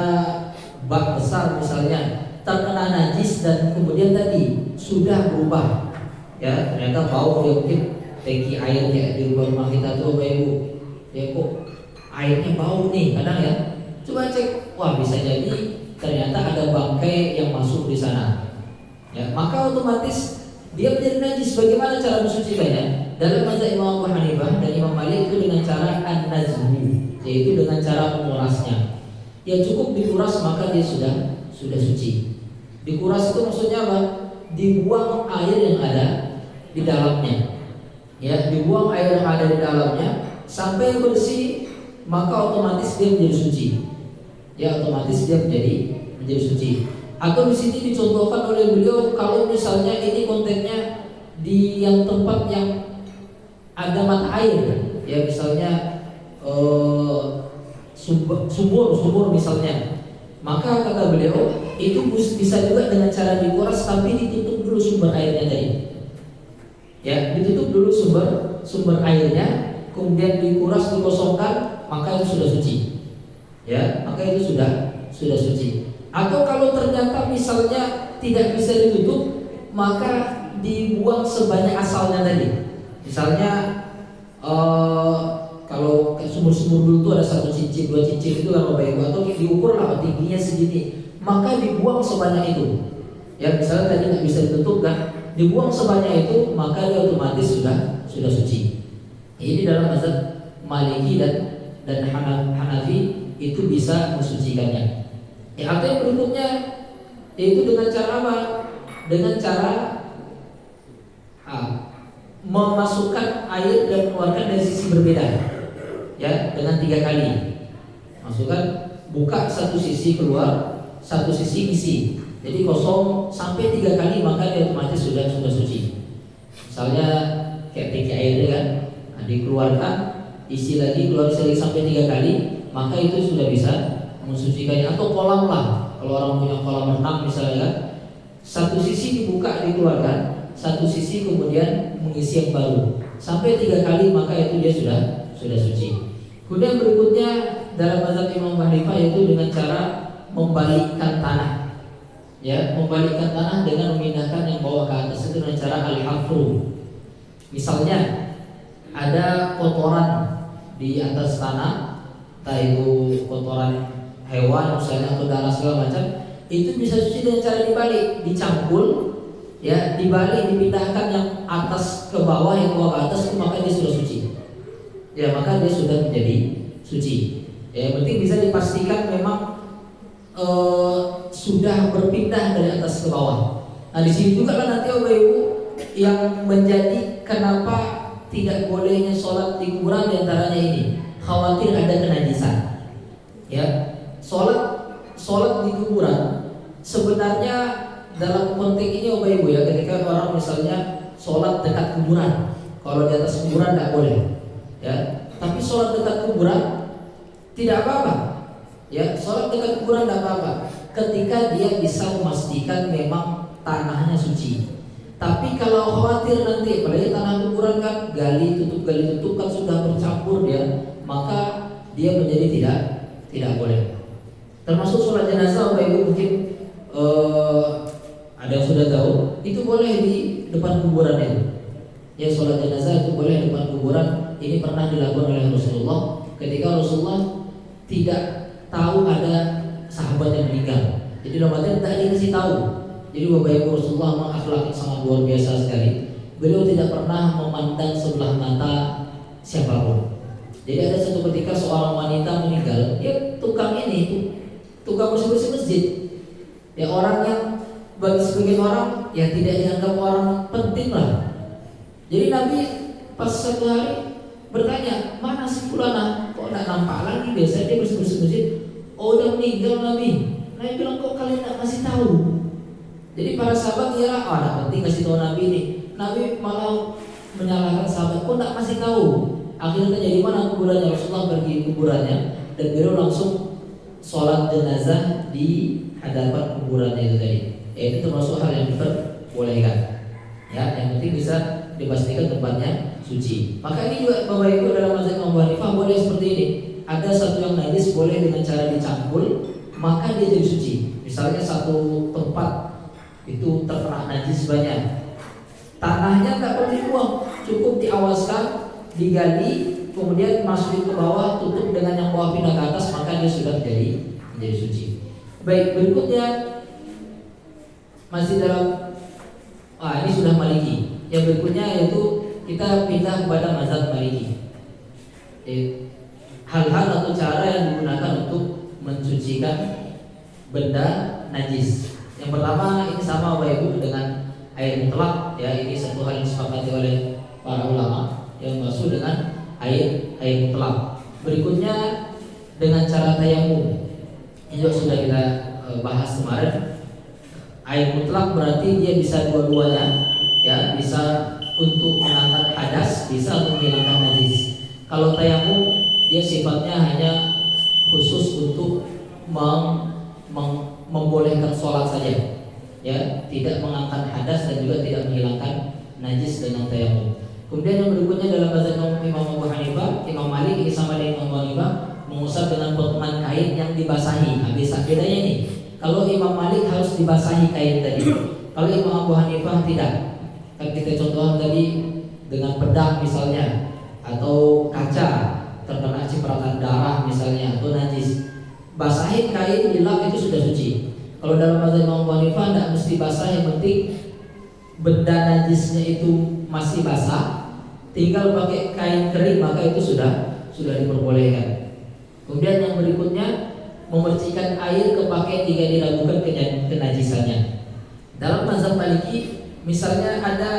S1: bak besar misalnya terkena najis dan kemudian tadi sudah berubah, ya ternyata bau, ya mungkin tangki air kayak di rumah kita tuh Bapak Ibu, ya kok airnya bau nih kadang ya. Coba cek, wah bisa jadi ternyata ada bangkai yang masuk di sana. Ya, maka otomatis dia menjadi najis. Bagaimana cara mensucikannya? Dalam mazhab Imam Abu Hanifah dan Imam Malik itu dengan cara an-nazbu, yaitu dengan cara mengurasnya. Ya cukup dikuras maka dia sudah suci. Dikuras itu maksudnya apa? Dibuang air yang ada di dalamnya. Ya, dibuang air yang ada di dalamnya sampai bersih, maka otomatis dia menjadi suci. Ya, otomatis dia menjadi suci. Atau di sini dicontohkan oleh beliau kalau misalnya ini konteksnya di yang tempat yang ada mata air, ya misalnya sumur misalnya, maka kata beliau itu bisa juga dengan cara dikuras tapi ditutup dulu sumber airnya tadi. Ya, ditutup dulu sumber airnya, kemudian dikuras, dikosongkan, maka itu sudah suci. Ya, maka itu sudah suci. Atau kalau ternyata misalnya tidak bisa ditutup, maka dibuang sebanyak asalnya tadi. Misalnya kalau sumur-sumur dulu itu ada 1 cincin, 2 cincin itu kan Bapak Ibu, atau diukur lah tingginya segini, maka dibuang sebanyak itu. Ya misalnya tadi nggak bisa ditutup kan, dibuang sebanyak itu, maka dia otomatis sudah suci. Ini dalam mazhab Maliki dan Hanafi itu bisa mensucikannya. Ya, atau yang berikutnya yaitu dengan cara apa? Dengan cara memasukkan air dan mengeluarkan dari sisi berbeda. Ya, dengan 3 kali. Masukkan buka satu sisi, keluar satu sisi, isi. Jadi kosong sampai 3 kali maka dia otomatis sudah suci. Misalnya kayak tangki airnya kan, dikeluarkan, isi lagi, keluar lagi sampai 3 kali, maka itu sudah bisa mensucikannya. Atau kolam lah, kalau orang punya kolam renang misalnya kan, satu sisi dibuka dikeluarkan, satu sisi kemudian mengisi yang baru sampai 3 kali, maka itu dia sudah suci. Kemudian berikutnya dalam mazhab Imam Hanifah yaitu dengan cara membalikkan tanah. Ya, membalikkan tanah dengan memindahkan yang bawah ke atas itu dengan cara al-hafru. Misalnya ada kotoran di atas tanah, entah itu kotoran hewan misalnya atau darah segala macam, itu bisa suci dengan cara dibalik, dicangkul, ya, dibalik, dipindahkan yang atas ke bawah, yang bawah ke atas, maka dia sudah suci. Ya, maka dia sudah menjadi suci. Ya, yang penting bisa dipastikan memang sudah berpindah dari atas ke bawah. Nah, di sini juga kan nanti Bapak Ibu yang menjadi kenapa tidak bolehnya sholat di kuburan diantaranya ini, khawatir ada kenajisan. Ya, sholat di kuburan sebenarnya dalam konteks ini Bapak Ibu ya, ketika orang misalnya sholat dekat kuburan, kalau di atas kuburan tidak boleh. Ya, tapi sholat dekat kuburan tidak apa-apa. Ya, sholat dekat kuburan tidak apa-apa ketika dia bisa memastikan memang tanahnya suci. Tapi kalau khawatir nanti, apalagi tanah kuburan kan gali tutup kan sudah bercampur dia, maka dia menjadi tidak boleh. Termasuk sholat jenazah, Bapak Ibu mungkin ada yang sudah tahu, itu boleh di depan kuburan itu. Ya, sholat jenazah itu boleh di depan kuburan. Ini pernah dilakukan oleh Rasulullah ketika Rasulullah tidak tahu ada sahabat yang meninggal. Jadi Ramadan tak dikasih tahu. Jadi Bapak Ibu, Rasulullah memang akhlaknya sangat luar biasa sekali. Beliau tidak pernah memandang sebelah mata siapapun. Jadi ada satu ketika seorang wanita meninggal, dia tukang bersih-bersih masjid. Ya, orang yang bagi sebagian orang ya tidak dianggap orang penting lah. Jadi Nabi pas satu hari bertanya, mana si fulana? Kok tidak nampak lagi? Biasanya dia bersih-bersih masjid. Oh, udah meninggal Nabi. Nabi bilang, kok kalian tidak kasih tahu? Jadi para sahabat kira, tidak penting kasih tahu Nabi ini. Nabi malah menyalahkan sahabat, kok tidak kasih tahu? Akhirnya terjadi mana kuburannya? Rasulullah pergi kuburannya dan beliau langsung sholat jenazah di hadapan kuburannya itu tadi. Itu termasuk hal yang diperbolehkan. Ya, yang penting bisa dipastikan tempatnya suci. Maka ini juga Bapak Ibu dalam mazhab Imam Hanifah boleh seperti ini. Ada satu yang najis boleh dengan cara dicangkul, maka dia jadi suci. Misalnya satu tempat itu terkena najis banyak, tanahnya tak perlu dibuang, cukup diawaskan, digali, kemudian masukin ke bawah, tutup dengan yang bawah pindah ke atas, maka dia sudah menjadi suci. Baik, berikutnya masih dalam ini sudah Maliki. Yang berikutnya yaitu kita pindah kepada mazhab Maliki. Hal-hal atau cara yang digunakan untuk mensucikan benda najis. Yang pertama ini sama Bapak Ibu dengan air mutlak, ya, ini satu hal yang disepakati oleh para ulama yang masuk dengan air mutlak. Berikutnya dengan cara tayamum. Ini juga sudah kita bahas kemarin. Air mutlak berarti dia bisa dua-duanya, ya, bisa untuk mengangkat hadas, bisa untuk menghilangkan najis. Kalau tayamum dia sifatnya hanya khusus untuk membolehkan sholat saja, ya, tidak mengangkat hadas dan juga tidak menghilangkan najis dengan tayamum. Kemudian yang berikutnya dalam mazhab Imam Abu Hanifah, Imam Malik ini sama dengan Imam Abu Hanifah mengusap dengan potongan kain yang dibasahi. Habis bedanya ini, kalau Imam Malik harus dibasahi kain tadi, kalau Imam Abu Hanifah tidak. Kan kita contohkan tadi dengan pedang misalnya, atau kaca terkena cipratan darah misalnya, atau najis, basahin kain dilap itu sudah suci. Kalau dalam mazhab Imam Abu Hanifah tidak mesti basah, yang penting benda najisnya itu masih basah, tinggal pakai kain kering, maka itu sudah diperbolehkan. Kemudian yang berikutnya memercikan air ke pakaian jika diragukan kenajisannya. Dalam mazhab Maliki misalnya ada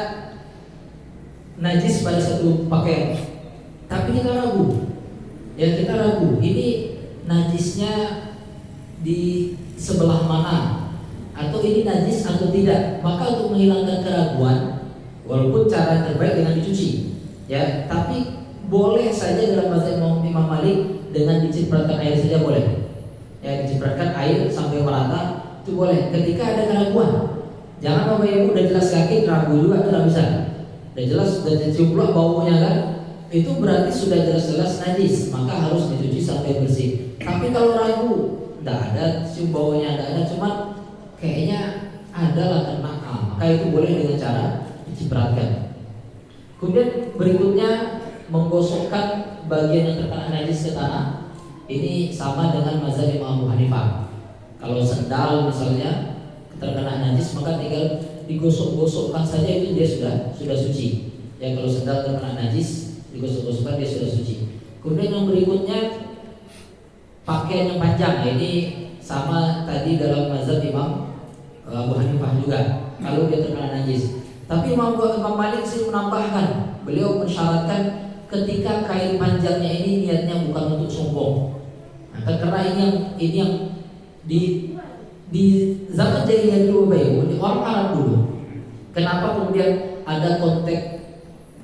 S1: najis pada satu pakaian, tapi kita ragu, ya, kita ragu ini najisnya di sebelah mana, atau ini najis atau tidak. Maka untuk menghilangkan keraguan, walaupun cara terbaik dengan dicuci, ya, tapi boleh saja dalam mazhab Imam Malik dengan dicipratkan air saja boleh. Ya, dicipratkan air sampai merata itu boleh. Ketika ada keraguan, jangan Bapak Ibu udah jelas yakin ragu juga itu tidak bisa. Udah jelas, sudah dicium pula baunya kan, itu berarti sudah jelas-jelas najis, maka harus dicuci sampai bersih. Tapi kalau ragu, tidak ada cium baunya, tidak ada, cuman kayaknya adalah kena, maka itu boleh dengan cara dicipratkan. Kemudian berikutnya menggosokkan bagian yang terkena najis ke tanah. Ini sama dengan mazhab Imam Abu Hanifah. Kalau sendal misalnya terkena najis, maka tinggal digosok-gosokkan saja, itu dia sudah suci. Ya, kalau sendal terkena najis, digosok-gosokkan dia sudah suci. Kemudian yang berikutnya pakaian yang panjang. Ini sama tadi dalam mazhab Imam Abu Hanifah juga, kalau dia terkena najis. Tapi Imam Malik sih menambahkan, beliau mensyaratkan ketika kain panjangnya ini niatnya bukan untuk sombong. Nah, karena ini yang di zaman jahiliyah dulu, di orang Arab dulu. Kenapa kemudian ada konteks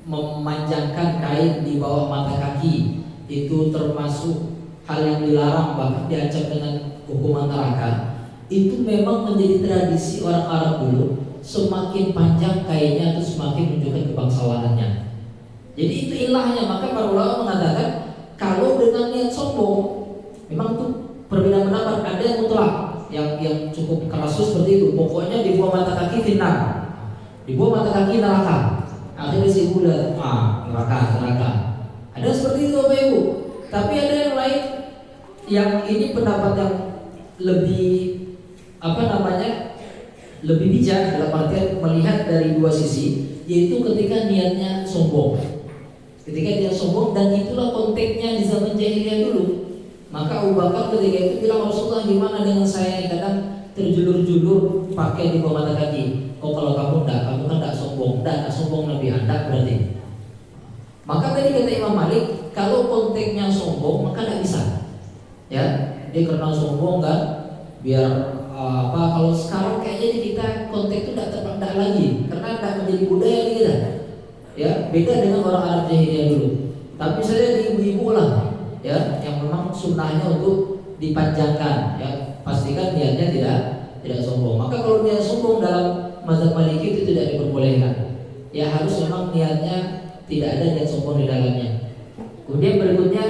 S1: memanjangkan kain di bawah mata kaki? Itu termasuk hal yang dilarang, bahkan diancam dengan hukuman neraka. Itu memang menjadi tradisi orang Arab dulu. Semakin panjang kainnya itu semakin menunjukkan kebangsawanannya. Jadi itu ilahnya. Maka para ulama mengatakan kalau dengan niat sombong, memang itu perbedaan pendapat. Ada yang mutlak, yang cukup keras seperti itu. Pokoknya di bawah mata kaki finnar, di bawah mata kaki neraka. Akhirnya si bulan neraka. Ada seperti itu Bapak Ibu. Tapi ada yang lain, yang ini pendapat yang lebih lebih bijak dalam artian melihat dari dua sisi, yaitu ketika niatnya sombong. Ketika dia sombong, dan itulah konteksnya di zaman jahiliyah dulu. Maka Abu Bakar ketika itu bilang, Rasulullah gimana dengan saya yang kadang terjulur-julur pakai di bawah mata kaki. Oh kalau kamu kan tidak sombong. Tidak sombong Nabi Anda berarti. Maka tadi kata Imam Malik, kalau konteksnya sombong maka tidak bisa. Ya, dia karena sombong kan, biar kalau sekarang kayaknya kita konteks itu tidak lagi, karena tidak menjadi budaya kita. Ya, beda dengan orang Arab jahiliyah dulu. Tapi saya di ibu-ibu lah, ya, yang memang sunnahnya untuk dipanjangkan, ya, pastikan niatnya tidak sombong. Maka kalau dia sombong dalam mazhab Maliki itu tidak diperbolehkan. Ya, harus memang niatnya tidak ada niat sombong di dalamnya. Kemudian berikutnya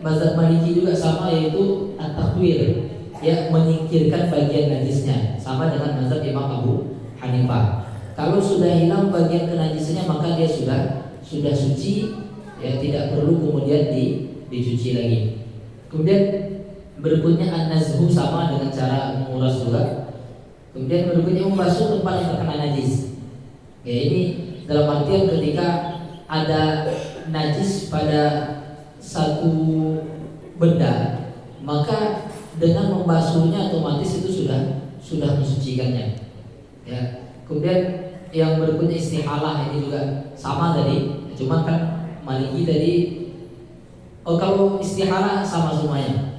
S1: mazhab Maliki juga sama, yaitu at-takwir, ya, menyingkirkan bagian najisnya, sama dengan mazhab Imam Abu Hanifah. Kalau sudah hilang bagian kenajisannya, maka dia sudah suci, ya, tidak perlu kemudian dicuci lagi. Kemudian berikutnya an-nazhu, sama dengan cara menguras juga. Kemudian berikutnya membasuh tempat yang terkena najis. Ya, ini dalam artian ketika ada najis pada satu benda, maka dengan membasuhnya otomatis itu sudah mensucikannya. Ya. Kemudian yang berikutnya istihalah, ini juga sama tadi, cuma kan Maliki tadi, kalau istihalah sama semuanya.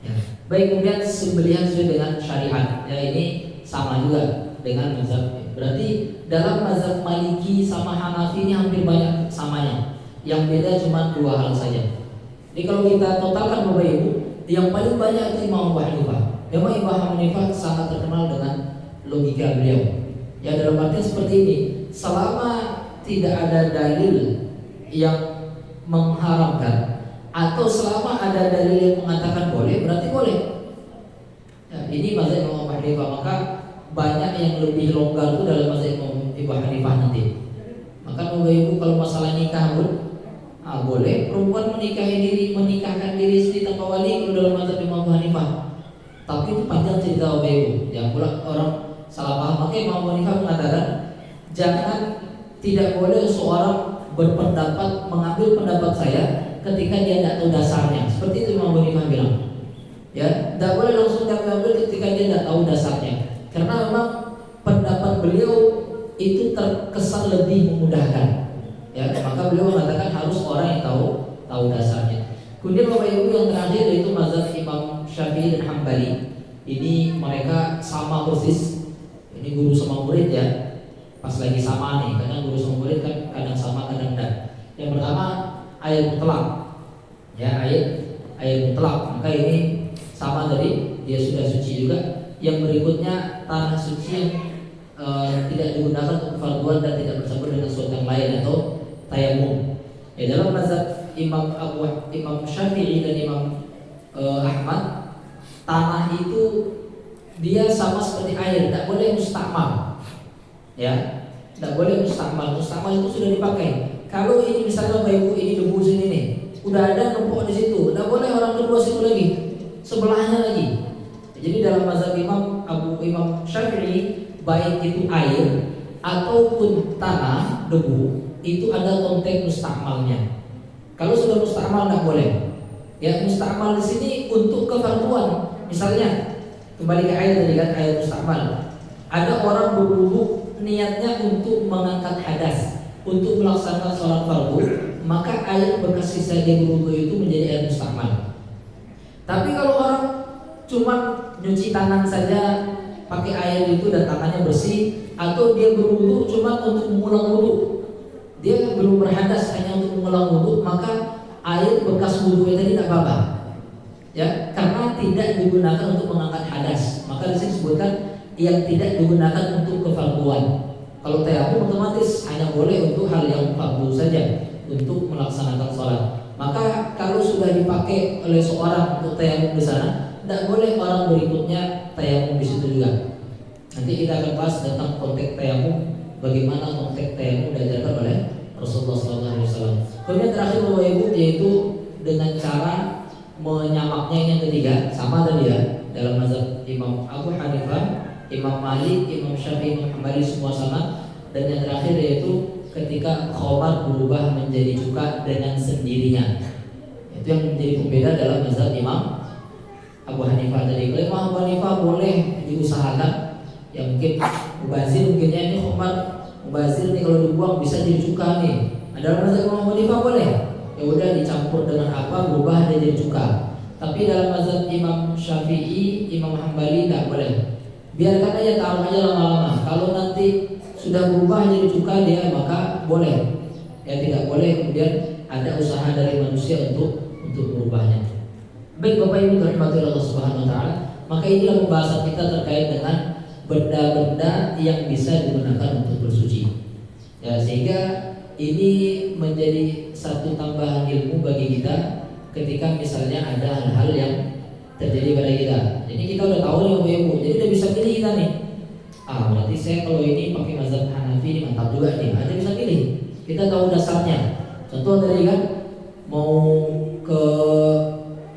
S1: Ya. Baik, kemudian sembelihan sesuai dengan syariat. Ya, ini sama juga dengan mazhab. Berarti dalam mazhab Maliki sama Hanafi ini hampir banyak samanya. Yang beda cuma dua hal saja. Jadi kalau kita totalkan Bapak Ibu, yang paling banyak itu Imam Abu Hanifah. Memang Imam Abu Hanifah sangat terkenal dengan logika beliau. Ya, dalam artian seperti ini, selama tidak ada dalil yang mengharamkan, atau selama ada dalil yang mengatakan boleh, berarti boleh. Ya, ini mazhab Imam Abu Hanifah. Maka banyak yang lebih longgar itu dalam mazhab Imam Abu Hanifah nanti. Maka Bapak Ibu kalau masalah nikah pun boleh perempuan menikahkan diri sendiri tanpa wali kalau dalam mazhab Imam Abu Hanifah. Tapi itu panjang cerita Bapak Ibu, yang pula orang salah paham. Maka Imam Abu Hanifah mengatakan jangan, tidak boleh seorang berpendapat mengambil pendapat saya ketika dia tidak tahu dasarnya. Seperti itu Imam Abu Hanifah bilang. Ya, tidak boleh langsung diambil ketika dia tidak tahu dasarnya. Karena memang pendapat beliau itu terkesan lebih memudahkan. Ya, maka beliau mengatakan harus orang yang tahu dasarnya. Kemudian Bapak Ibu yang terakhir yaitu mazhab Imam Syafi'i dan Hambali. ini mereka sama persis. Ini guru sama murid ya. Pas lagi sama nih, kadang guru sama murid kan kadang sama kadang enggak. Yang pertama ayat mutlak. Ya, ayat mutlak. Maka ini sama tadi, dia sudah suci juga. Yang berikutnya tanah suci yang tidak digunakan untuk farduan dan tidak bercampur dengan sesuatu yang lain atau tayamum. Ya, dalam mazhab Imam Syafi'i dan Imam Ahmad, tanah itu dia sama seperti air, tidak boleh mustakmal. Ya, tidak boleh mustakmal. Mustakmal itu sudah dipakai. Kalau ini misalnya Bapak Ibu ini debu sini nih, udah ada numpuk di situ, tidak boleh orang kedua situ lagi, sebelahnya lagi. Jadi dalam mazhab Imam Syafi'i, baik itu air ataupun tanah debu itu ada konteks mustakmalnya. Kalau sudah mustakmal tidak boleh. Ya, mustakmal di sini untuk kefarduan. Misalnya kembali ke air tadi kan, air mustakmal. Ada orang berwudu niatnya untuk mengangkat hadas, untuk melaksanakan sholat fardu, maka air bekas sisa dia berwudu itu menjadi air mustakmal. Tapi kalau orang cuma nyuci tangan saja pakai air itu dan tangannya bersih, atau dia berwudu cuma untuk mengulang wudu, dia belum berhadas hanya untuk mengulang wudu, maka air bekas wudu itu tidak apa-apa. Ya, karena tidak digunakan untuk mengangkat hadas. Maka di sini disebutkan yang tidak digunakan untuk kefarduan. Kalau tayamum otomatis hanya boleh untuk hal yang fardu saja, untuk melaksanakan sholat. Maka kalau sudah dipakai oleh seorang untuk tayamum di sana, tidak boleh orang berikutnya tayamum di situ juga. Nanti kita akan bahas tentang konteks tayamum, bagaimana konteks tayamum diajarkan oleh Rasulullah SAW. Kemudian terakhir Bapak Ibu, yaitu dengan cara menyamaknya yang ketiga, sama tadi ya, dalam mazhab Imam Abu Hanifah, Imam Malik, Imam Syafi'i, Imam Hambali semua sama. Dan yang terakhir yaitu ketika khamar berubah menjadi cuka dengan sendirinya. Itu yang menjadi pembeda dalam mazhab Imam Abu Hanifah tadi. Kalau Imam Abu Hanifah boleh diusahakan, ya mungkin mubazir, mungkinnya ini khamar mubazir nih, kalau dibuang bisa jadi cuka nih. Dalam mazhab Imam Abu Hanifah boleh, ya udah dicampur dengan apa berubah dia jadi cuka. Tapi dalam mazhab Imam Syafi'i, Imam Hambali tidak boleh. Biarkan aja, taruh aja lama-lama. Kalau nanti sudah berubah jadi cuka dia, maka boleh. Ya, tidak boleh kemudian ada usaha dari manusia untuk merubahnya. Baik Bapak Ibu rahmati Allah Subhanahu wa taala, maka inilah pembahasan kita terkait dengan benda-benda yang bisa digunakan untuk bersuci. Ya, sehingga ini menjadi satu tambahan ilmu bagi kita ketika misalnya ada hal-hal yang terjadi pada kita. Jadi kita udah tahu nih Bapak Ibu, jadi udah bisa pilih kita nih. Berarti saya kalau ini pakai mazhab Hanafi ini mantap juga nih. Ada bisa pilih. Kita tahu dasarnya. Contoh tadi kan mau ke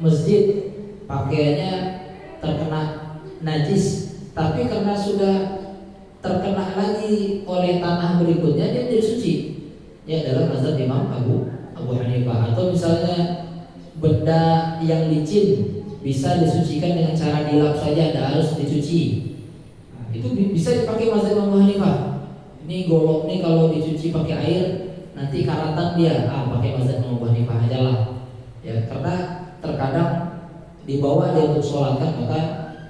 S1: masjid pakaiannya terkena najis, tapi karena sudah terkena lagi oleh tanah berikutnya dia menjadi suci. Ya, dalam mazhab Imam Abu Hanifah. Atau misalnya benda yang licin bisa disucikan dengan cara dilap saja, tidak harus dicuci. Itu bisa dipakai mazhab Imam Abu Hanifah. Ini golok nih kalau dicuci pakai air nanti karatan dia. Pakai mazhab Imam Abu Hanifah aja lah. Ya, karena terkadang dibawa dia untuk sholat kan, maka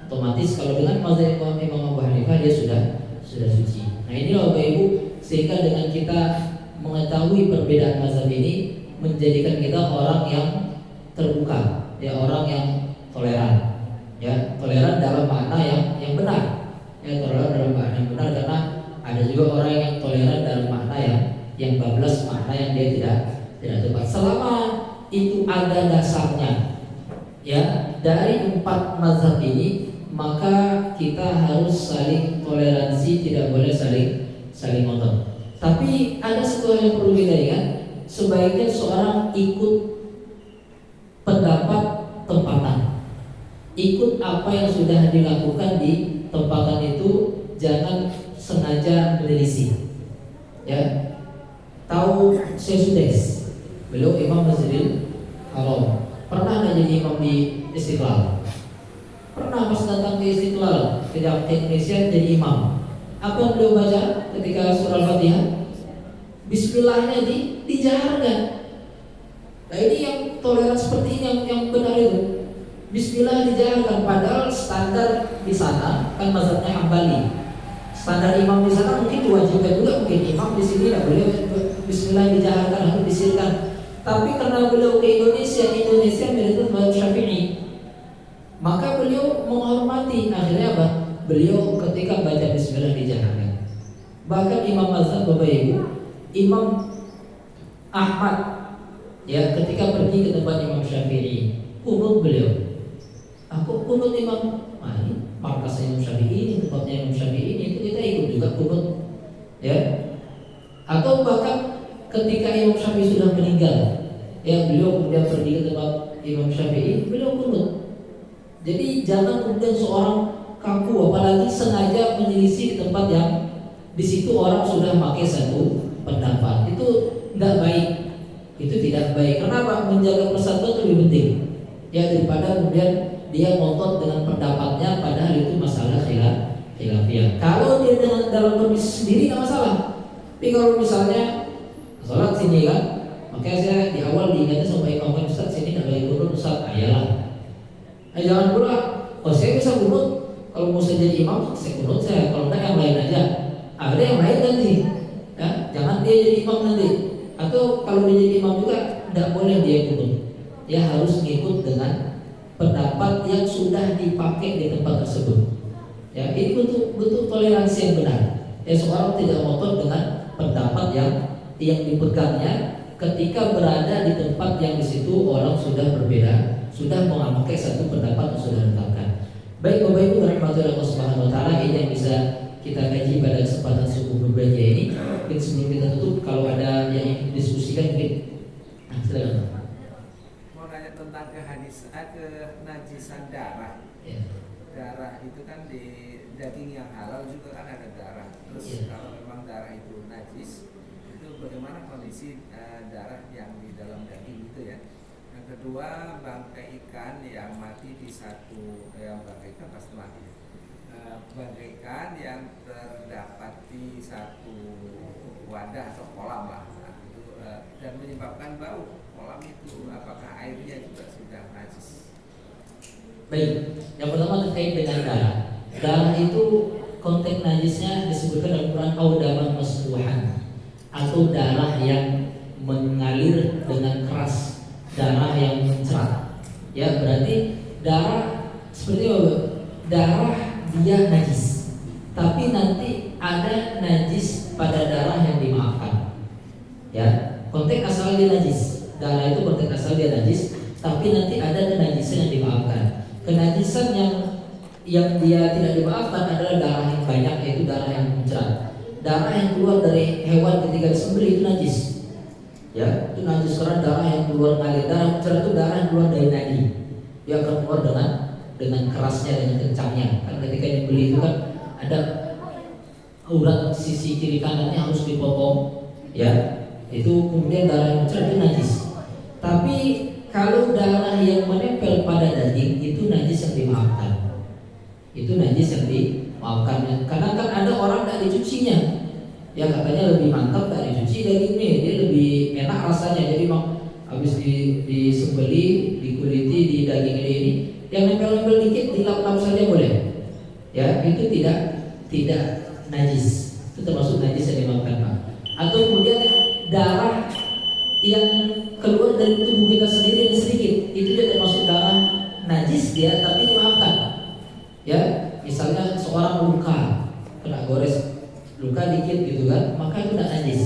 S1: otomatis kalau dengan mazhab Imam Abu Hanifah dia sudah suci. Nah, ini Bapak Ibu, sehingga dengan kita mengetahui perbedaan mazhab ini menjadikan kita orang yang terbuka, ya, orang yang toleran, ya, toleran dalam makna yang benar, ya, toleran dalam makna yang benar, karena ada juga orang yang toleran dalam makna yang bablas, makna yang dia tidak tepat. Selama itu ada dasarnya, ya, dari 4 mazhab ini, maka kita harus saling toleransi, tidak boleh saling ngotot. Tapi ada satu hal yang perlu kita ingat, sebaiknya seorang ikut pendapat tempatan. Ikut apa yang sudah dilakukan di tempatan itu, jangan sengaja menyelisih. Ya, tahu Syekh beliau Imam Masjidil Haram, pernah nggak jadi imam di Istiqlal? Pernah, pas datang ke Istiqlal ke Indonesia jadi imam. Apa yang beliau baca ketika surah Al-Fatihah? Bismillahnya dijaharkan. Nah, ini yang toleran seperti ini yang benar itu. Bismillah dijalankan, padahal standar di sana kan mazhabnya Hambali. Standar imam di sana mungkin diwajibkan juga, mungkin imam di sini tidak boleh Bismillah dijalankan, harus disirkan. Tapi karena beliau ke Indonesia mirip mazhab Syafi'i, maka beliau menghormati. Akhirnya apa? Beliau ketika baca Bismillah dijalankan. Bahkan Imam Mazhab Bapak Ibu, Imam Ahmad ya ketika pergi ke tempat Imam Syafi'i, kunut beliau. Aku kunut Imam, markas Imam Syafi'i ini, tempatnya Imam Syafi'i ini, itu kita ikut juga kunut, ya. Atau bahkan ketika Imam Syafi'i sudah meninggal, ya beliau kemudian pergi ke tempat Imam Syafi'i, beliau kunut. Jadi jangan kemudian seorang kaku, apalagi sengaja menyelisih di tempat yang di situ orang sudah pakai satu pendapat. Itu tidak baik, itu tidak baik. Kenapa? Menjaga persatuan itu lebih penting ya daripada kemudian dia ngotot dengan pendapatnya, padahal itu masalah khilafiyah. Kalau dia dengan dalam kondisi sendiri tidak masalah. Tapi kalau misalnya sholat sini kan, makanya saya di awal diingatkan sama imam, Ustaz sini tidak boleh kunut Ustaz, ayalah. Jangan pula, saya bisa kunut. Kalau mau saya jadi imam, saya kunut saya. Kalau enggak yang lain aja. Ada yang lain nanti. Ya, jangan dia jadi imam nanti. Atau kalau dia jadi imam juga, tidak boleh dia kunut. Dia harus ngikut dengan pendapat yang sudah dipakai di tempat tersebut. Ya, ini bentuk toleransi yang benar. Ya, seorang tidak ngotot dengan pendapat yang dipegangnya ketika berada di tempat yang di situ orang sudah berbeda, sudah memakai satu pendapat yang sudah ditetapkan. Baik Bapak Ibu rahmatullahi subhanahu wa taala, ini yang bisa kita kaji pada kesempatan subuh berbelanja ini. Mungkin sebelum kita tutup, kalau ada yang ingin diskusikan mungkin silakan.
S2: Mau nanya tentang kenajisan darah.
S1: Ya.
S2: Darah itu kan di daging yang halal juga kan ada darah. Terus kalau memang darah itu najis, itu bagaimana kondisi darah yang di dalam daging itu ya? Yang kedua, bangkai ikan yang mati di satu, bangkai ikan pasti mati. Bangkai ikan yang terdapat di satu wadah atau kolam lah, dan menyebabkan bau kolam itu, apakah airnya juga sudah najis?
S1: Baik, yang pertama terkait dengan darah. Darah itu konteks najisnya disebutkan dalam Quran audaman masfuhan, atau darah yang mengalir dengan keras, darah yang mencerat. Ya, berarti darah seperti apa? Darah dia najis, tapi nanti ada najis pada darah yang dimaafkan. Ya, konteks asal dia najis. Darah itu konteks asal dia najis, tapi nanti ada kenajisan yang dimaafkan. Kenajisan yang dia tidak dimaafkan adalah darah yang banyak, yaitu darah yang mencerat. Darah yang keluar dari hewan ketika disembelih itu najis. Ya, itu najis karena darah yang keluar ngalir. Darah mencerat itu darah yang keluar dari nadi. Dia akan keluar dengan kerasnya, dengan kencangnya. Kan ketika disembelih itu kan ada urat sisi kiri kanannya harus dipotong. Ya, itu kemudian darah yang mencerat itu najis. Tapi kalau darah yang menempel pada daging itu najis yang dimaafkan. Itu najis yang dimaafkan. Karena kan ada orang tidak dicucinya. Ya katanya lebih mantap tak dicuci dagingnya, dia lebih enak rasanya. Jadi habis disembeli, dikuliti di daging ini, yang nempel-nempel dikit dilap-lap saja boleh. Ya, itu tidak najis. Itu termasuk najis yang dimaafkan, Pak. Atau kemudian darah yang keluar dari tubuh kita sendiri yang sedikit, itu dia termasuk darah najis dia, tapi dimaafkan. Ya, misalnya seorang luka, kena gores, luka dikit gitu kan, maka itu tidak najis.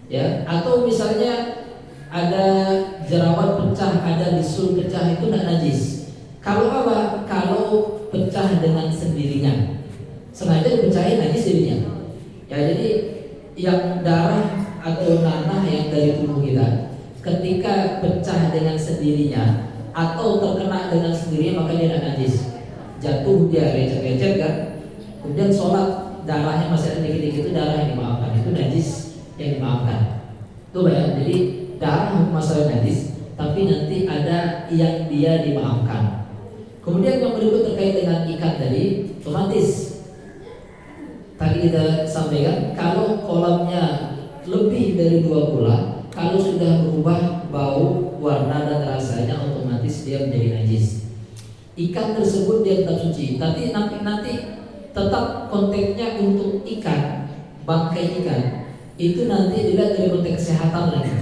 S1: Ya, atau misalnya ada jerawat pecah, ada bisul pecah, itu tidak najis. Kalau apa? Kalau pecah dengan sendirinya, sengaja dipecahin, najis jadinya. Ya, jadi yang darah atau nanah yang dari tubuh kita ketika pecah dengan sendirinya atau terkena dengan sendirinya, maka dia tidak najis. Jatuh dia lecet-lecet kan, kemudian sholat darahnya masih ada dikit-dikit, itu darah yang dimaafkan, itu najis yang dimaafkan. Itu ya, jadi darah masalah najis, tapi nanti ada yang dia dimaafkan. Kemudian yang berikut terkait dengan ikan tadi, otomatis tadi kita sampaikan kalau kolamnya lebih dari 2 bulan, kalau sudah berubah bau, warna dan rasanya, otomatis dia menjadi najis. ikan tersebut dia tetap suci. Tapi nanti tetap konteksnya untuk ikan, bangkai ikan itu nanti dilihat dari konteks kesehatan lagi.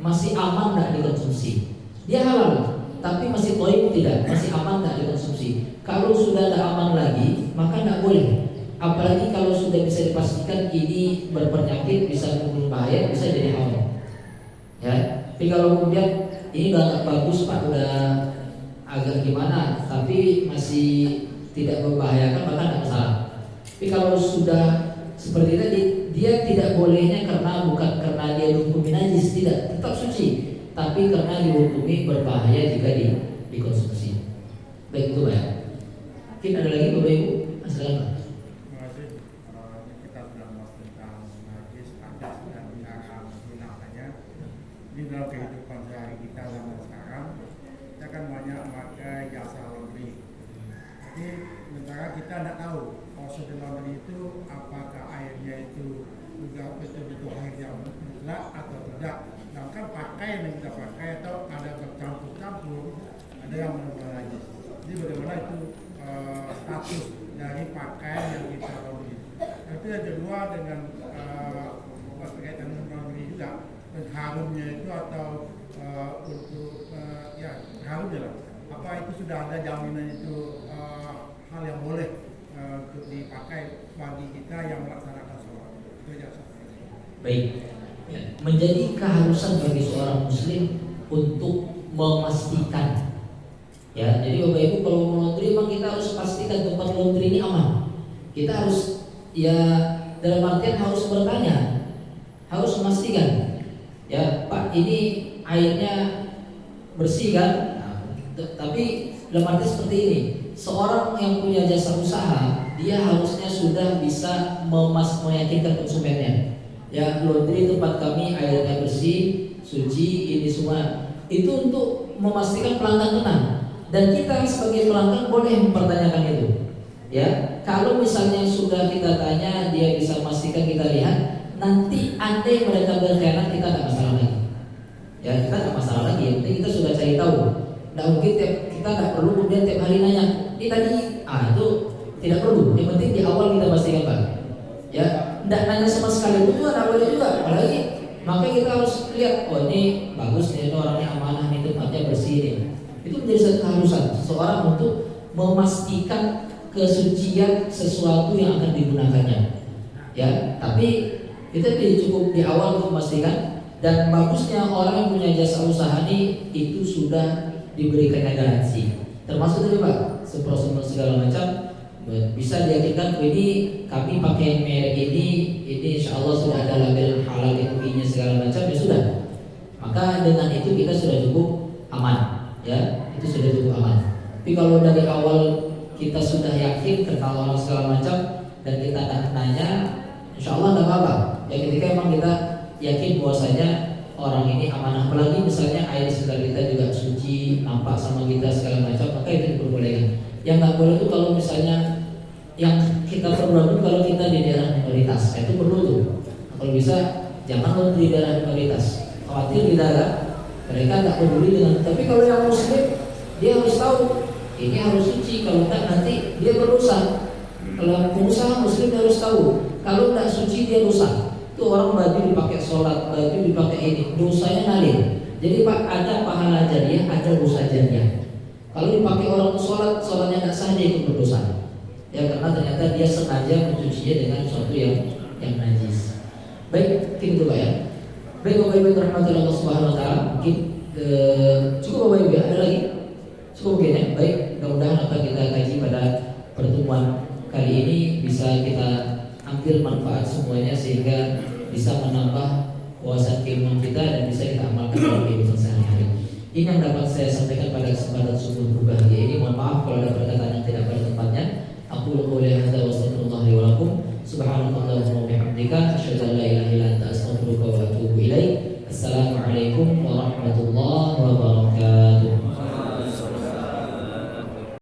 S1: Masih aman nggak dikonsumsi? Dia halal, tapi masih toib tidak, masih aman nggak dikonsumsi. Kalau sudah tidak aman lagi, maka nggak boleh. Apalagi kalau sudah bisa dipastikan ini berpenyakit, bisa mengandung bahaya, bisa jadi haram. Ya, tapi kalau kemudian ini udah nggak bagus Pak, udah agak gimana, tapi masih tidak membahayakan, maka tidak masalah. Tapi kalau sudah seperti tadi, dia tidak bolehnya bukan karena dia dihukumi najis, tidak, tetap suci, tapi karena dihukumi berbahaya jika dikonsumsi. Baik itu ya. Mungkin ada lagi Bapak Ibu, silakan.
S3: Terima kasih. Ini kita sudah membahas tentang najis, hadas dan dilarang gunakannya. Ini dalam kehidupan sehari kita zaman sekarang, kita kan banyak memakai jasa laundry. Jadi sementara kita tidak tahu proses laundry itu apakah airnya itu juga betul-betul air yang mutlak atau tidak. Sedangkan pakaian yang kita pakai atau ada bercampur-campur, ada yang benar-benar najis. Jadi bagaimana itu status dari pakaian yang kita laundry. Itu yang kedua dengan berkaitan dengan laundry juga, dan harumnya itu atau untuk ya harumnya lah. Apa itu sudah ada jaminan itu hal yang boleh untuk dipakai bagi kita yang melaksanakan sholat. Itu aja.
S1: Baik, ya, menjadi keharusan bagi seorang muslim untuk memastikan. Ya, jadi Bapak Ibu kalau mau laundry memang kita harus pastikan tempat laundry ini aman. Kita harus ya dalam artian harus bertanya, harus memastikan. Ya Pak, ini airnya bersih kan? Nah, tapi dalam arti seperti ini, seorang yang punya jasa usaha, dia harusnya sudah bisa meyakinkan konsumennya. Ya, laundry tempat kami airnya bersih, suci, ini semua. Itu untuk memastikan pelanggan tenang. Dan kita sebagai pelanggan boleh mempertanyakan itu. Ya, kalau misalnya sudah kita tanya, dia bisa memastikan, kita lihat, nanti andai mereka berkhianat, kita tidak masalah lagi. Ya, kita tidak masalah lagi. Yang penting kita sudah cari tahu. Tidak mungkin kita tidak perlu kemudian tiap hari nanya. Ini tadi, itu tidak perlu. Yang penting di awal kita pastikan Pak. Ya, tidak nanya sama sekali itu juga tidak boleh juga. Apalagi, maka kita harus lihat, oh ini bagus nih, ini orangnya amanah, ini tempatnya bersih nih. Itu menjadi satu keharusan seseorang untuk memastikan kesucian sesuatu yang akan digunakannya. Ya, tapi kita cukup di awal untuk memastikan. Dan bagusnya orang yang punya jasa usaha ini itu sudah diberikannya garansi. Termasuk tadi Pak, semprot segala macam bisa diyakinkan ini kami pakai merek ini insya Allah sudah ada label halal MUI-nya segala macam, ya sudah. Maka dengan itu kita sudah cukup aman. Ya, itu sudah cukup aman. Tapi kalau dari awal kita sudah yakin kenal orang segala macam dan kita tak nanya, insya Allah tidak apa-apa. Ya ketika emang kita yakin bahwasanya orang ini amanah, apalagi misalnya air di sekitar kita juga suci, nampak sama kita segala macam, maka itu diperbolehkan. Yang nggak boleh itu kalau misalnya yang kita perlu kalau kita di daerah minoritas, itu perlu tuh. Kalau bisa jangan di daerah minoritas. Khawatir di daerah mereka tak peduli dengan, tapi kalau yang muslim dia harus tahu ini harus suci, kalau tak nanti dia berdosa. Kalau pengusaha muslim dia harus tahu kalau tak suci dia dosa. Itu orang baju dipakai sholat, baju dipakai ini, dosanya ngalir. Jadi Pak, ada pahala jariah, ada dosa jariah. Kalau dipakai orang sholat, sholatnya tak sah, dia ikut berdosa. Ya karena ternyata dia sengaja mencucinya dengan sesuatu yang najis. Baik, mungkin itu Pak ya. Baik Bapak Ibu rahmatullahi Allah Subhanahu wa taala, mungkin cukup Bapak Ibu, ada lagi? Cukup mungkin ya. Baik, mudah-mudahan apa kita kaji pada pertemuan kali ini bisa kita ambil manfaat semuanya sehingga bisa menambah wawasan keilmuan kita dan bisa kita amalkan dalam kehidupan sehari-hari. Ini yang dapat saya sampaikan pada kesempatan subuh berbahagia ini. Mohon maaf kalau ada perkataan yang tidak pada tempatnya. Aku qouli hadza wa astaghfirullah li wa lakum. Subhanakallahumma wa bihamdika asyhadu an la ilaha illa anta astaghfiruka wa atubu ilaik. Assalamualaikum warahmatullahi wabarakatuh.